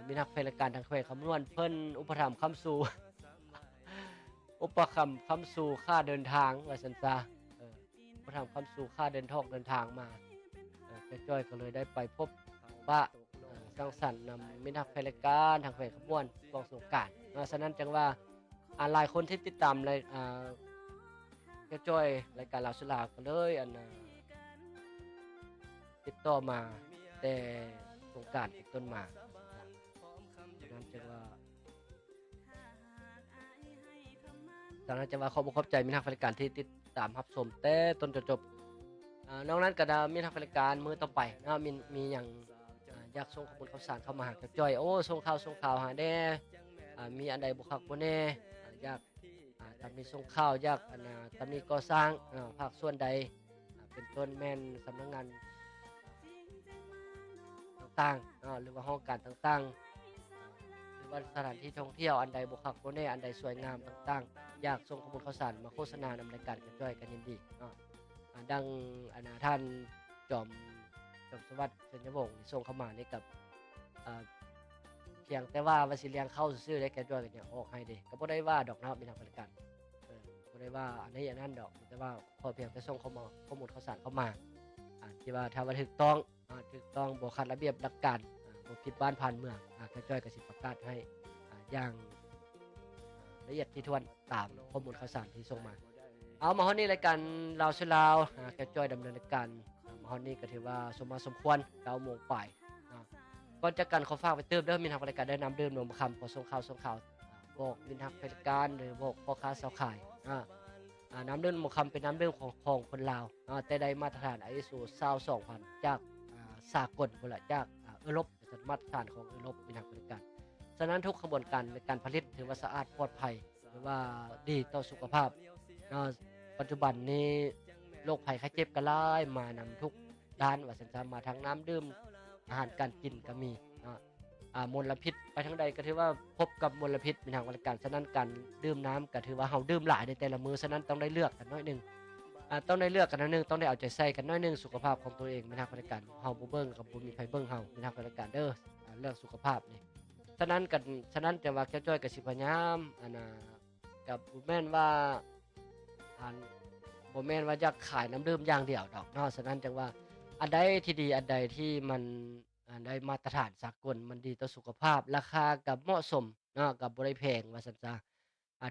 มีนักบริการทางแขวงคำม่วนเพิ่นอุปถัมภ์ค้ำสู่ อุปถัมภ์ค้ำสู่ค่าเดินทางว่าซั่นจ้ะอุปถัมภ์ค้ำสู่ค่าเดินทางมาแกจ้อยก็เลยได้ไปพบปะสังสรรค์นำมิตรบริการทางแขวงคำม่วนช่วงสงกรานต์ฉะนั้นจังว่าหลายคนที่ติดตามเลยแกจ้อยรายการลาวสุลาก็เลยติดต่อมาแต่สงกรานต์เป็นต้นมาฉะนั้นจังว่าขอบใจมีนักบริการที่ติดตามรับชมแต่ต้นจนจบนอกนั้นก็ได้มีนักบริการมื้อต่อไปมีหยังอยากส่งข้อมูลข่าวสารเข้ามาหากับจ้อยส่งข่าวหาแน่มีอันใดบ่คักบ่แน่อยากตำหนิส่งข่าวอยากตำหนิก่อสร้างภาคส่วนใดเป็นต้นแม่นสำนักงานต่างๆหรือว่าห้องการต่างๆหรือว่าสถานที่ท่องเที่ยวอันใดบ่คักบ่แน่อันใดสวยงามต่างๆอยากส่งข้อมูลข่าวสารมาโฆษณานำรายการกับจ้อยกันยินดีดังท่านจอมสวัสดิ์เสนวงศ์ส่งเข้ามานี่กับเพียงแต่ว่าสิเลี้ยงเข้าซื่อๆได้แก่จ้อยกันอย่างออกให้เด้ก็บ่ได้ว่าดอกนะครับมีทางบริการบ่ได้ว่าอันนี้อันนั้นดอกแต่ว่าพอเพียงแต่ส่งเข้ามาข้อมูลข่าวสารเข้ามาที่ว่าถ้าว่าถูกต้องบ่ขัดระเบียบหลักการบ่ผิดบ้านผ่านเมืองแก่จ้อยก็สิประกาศให้อย่างละเอียดถี่ถ้วนตามข้อมูลข่าวสารที่ส่งมาเอามาฮอดนี้รายการลาวสุลาวแกจ้อยดำเนินรายการมาฮอดนี้ก็ถือว่าสมควร 9 โมงปลายก่อนจากกันขอฝากไว้เติมเด้อมีทางบริการได้นำดื่มนมคำขอส่งข่าวบอกมีทางบริการหรือบอกพ่อค้าสาวขายน้ำดื่มนมคำเป็นน้ำดื่มของคนลาวแต่ได้มาตรฐาน ISO 22000จากสากลพุ่นล่ะจากยุโรปเป็นมาตรฐานของยุโรปมีทางบริการฉะนั้นทุกกระบวนการในการผลิตถือว่าสะอาดปลอดภัยหรือว่าดีต่อสุขภาพปัจจุบันนี้โรคภัยไข้เจ็บก็หลายมานำทุกด้านว่าซั่นซะมาทั้งน้ำดื่มอาหารการกินก็มี มลพิษไปทางใดก็ถือว่าพบกับมลพิษเป็นทางบริการฉะนั้นการดื่มน้ำก็ถือว่าเฮาดื่มหลายในแต่ละมื้อฉะนั้นต้องได้เลือกกันน้อยหนึงต้องได้เลือกกันน้อยหนึงต้องได้เอาใจใส่กันน้อยหนึงสุขภาพของตัวเองเป็นทางบริการเฮาบ่เบิ่งกับบ่มีไผเบิ่งเฮาเป็นทางบริการเด้อเรื่องสุขภาพนี่ฉะนั้นแต่ว่าแก้วจ้อยก็สิพยายามกับบ่แม่นว่าอันบ่แม่นว่าอยากขายน้ำดื่มอย่างเดียวดอกเนาะฉะนั้นจังว่าอันใดที่ดีอันใดที่มัน ได้มาตรฐานสากลมันดีต่อสุขภาพราคากับเหมาะสมเนาะกับบ่ได้แพงว่าซั่นซะ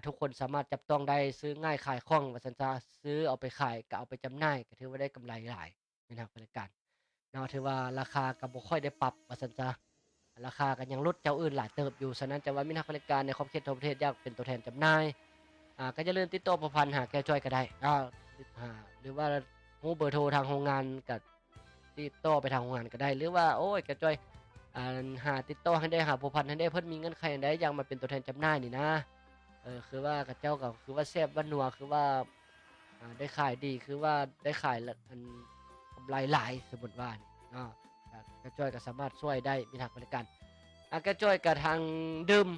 ทุกคนสามารถจับต้องได้ซื้อง่ายขายคล่องว่าซั่นซะซื้อเอาไปขายก็เอาไปจำหน่ายก็ถือว่าได้กำไรหลายในทางบริการเนาะถือว่าราคาก็บ่ค่อยได้ปรับว่าซั่นซะราคาก็ยังลดเจ้าอื่นหลายเติบอยู่ฉะนั้นจะว่ามีนักบริการในขอบเขตทั่วประเทศอยากเป็นตัวแทนจำหน่ายก็อย่าลืมติดต่อประพันธ์หาแก้วจ้อยก็ได้หรือว่าฮู้เบอร์โทรทางโรงงานก็ติดต่อไปทางโรงงานก็ได้หรือว่าโอ้ยแก้วจ้อย หาติดต่อให้ได้หาผู้พันให้ได้เพิ่นมีเงื่อนไขอันใดอยากมาเป็นตัวแทนจำหน่ายนี่นะคือว่าเขาเจ้าก็คือว่าแซ่บว่านัวคือว่าได้ขายดีคือว่าได้ขายละกำไรหลายสมมุติว่านี่เนาะกระจ้อยก็สามารถช่วยได้มีทางบริการกระจ้อยก็ทางดื่ม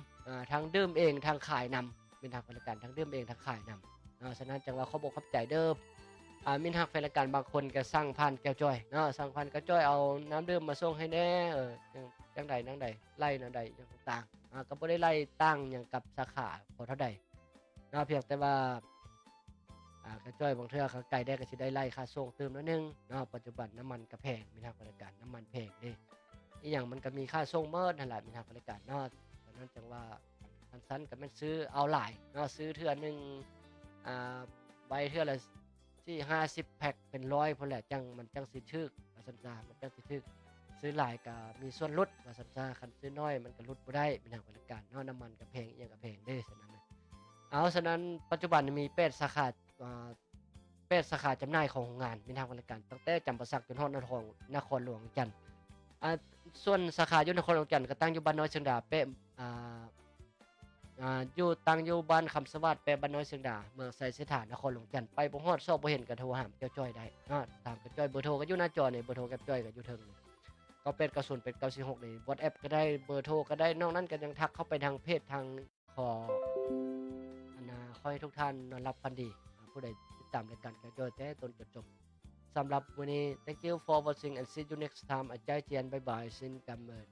ทางดื่มเองทางขายนำเป็นทางบริการทางดื่มเองทางขายนำฉะนั้นจังว่าขอบอกขอบใจเด้อมีทางแฟนรายการบางคนก็สั่งผ่านแก้วจ้อยเนาะสั่งผ่านแก้วจ้อยเอาน้ำดื่มมาส่งให้แหน่จังใดจังใดไล่แนวใดอย่างต่างๆก็บ่ได้ไล่ตั้งหยังกับสาขาบ่เท่าใดเนาะเพียงแต่ว่ากระจ้อยบางเทื่อเขาไกลได้ก็สิได้ไล่ค่าส่งเติมน้อยหนึงเนาะปัจจุบันน้ำมันก็แพงมีทางบริการน้ำมันแพงเด้อีหยังมันก็มีค่าส่งเมิดนั่นแหละมีทางบริการเนาะฉะนั้นจังว่าสั้นๆก็แม่นซื้อเอาหลายเนาะซื้อเทื่อหนึงอ่าใบเทื่อละ40-50แพ็กเป็น100พุ่นแหละจังสิถูกว่าซั่นซะมันจังสิถูก ซื้อหลายก็มีส่วนลดว่าซั่นซะคันซื้อน้อยมันก็ลดบ่ได้เป็นทางบริการเนาะน้ำมันก็แพงอิหยังก็แพงเด้ฉะนั้นน่ะฉะนั้นปัจจุบันมี8สาขาอ่า8สาขาจำหน่ายของโรงงานมีทางบริการตั้งแต่จำปาสักจนฮอดนครหลวงจันทน์อ่าส่วนสาขาอยู่นครหลวงจันทน์ก็ตั้งอยู่บ้านน้อยเชียงดาแปะอ่าตั้งอยู่บ้านคำสวัสดิ์แปะบ้านน้อยเชียงดาเมืองไสเสถานนครหลวงจันทน์ไปบ่ฮอดซอกบ่เห็นก็โทรหาเจ้าจ้อยได้เนาะถามเจ้าจ้อยเบอร์โทรก็อยู่หน้าจอนี่เบอร์โทรกับจ้อยก็อยู่เทิงนี่ 9890 8946นี่ WhatsApp ก็ได้เบอร์โทรก็ได้นอกนั้นก็ยังทักเข้าไปทางเพจทางขอขอให้ทุกท่านนอนหลับฝันดีผู้ใดติดตามรายการก็จะได้ต้นจนจบสำหรับวันนี้ thank you for watching and see you next time อาจารย์เจียนบ๊ายบายซินกัมเมอร์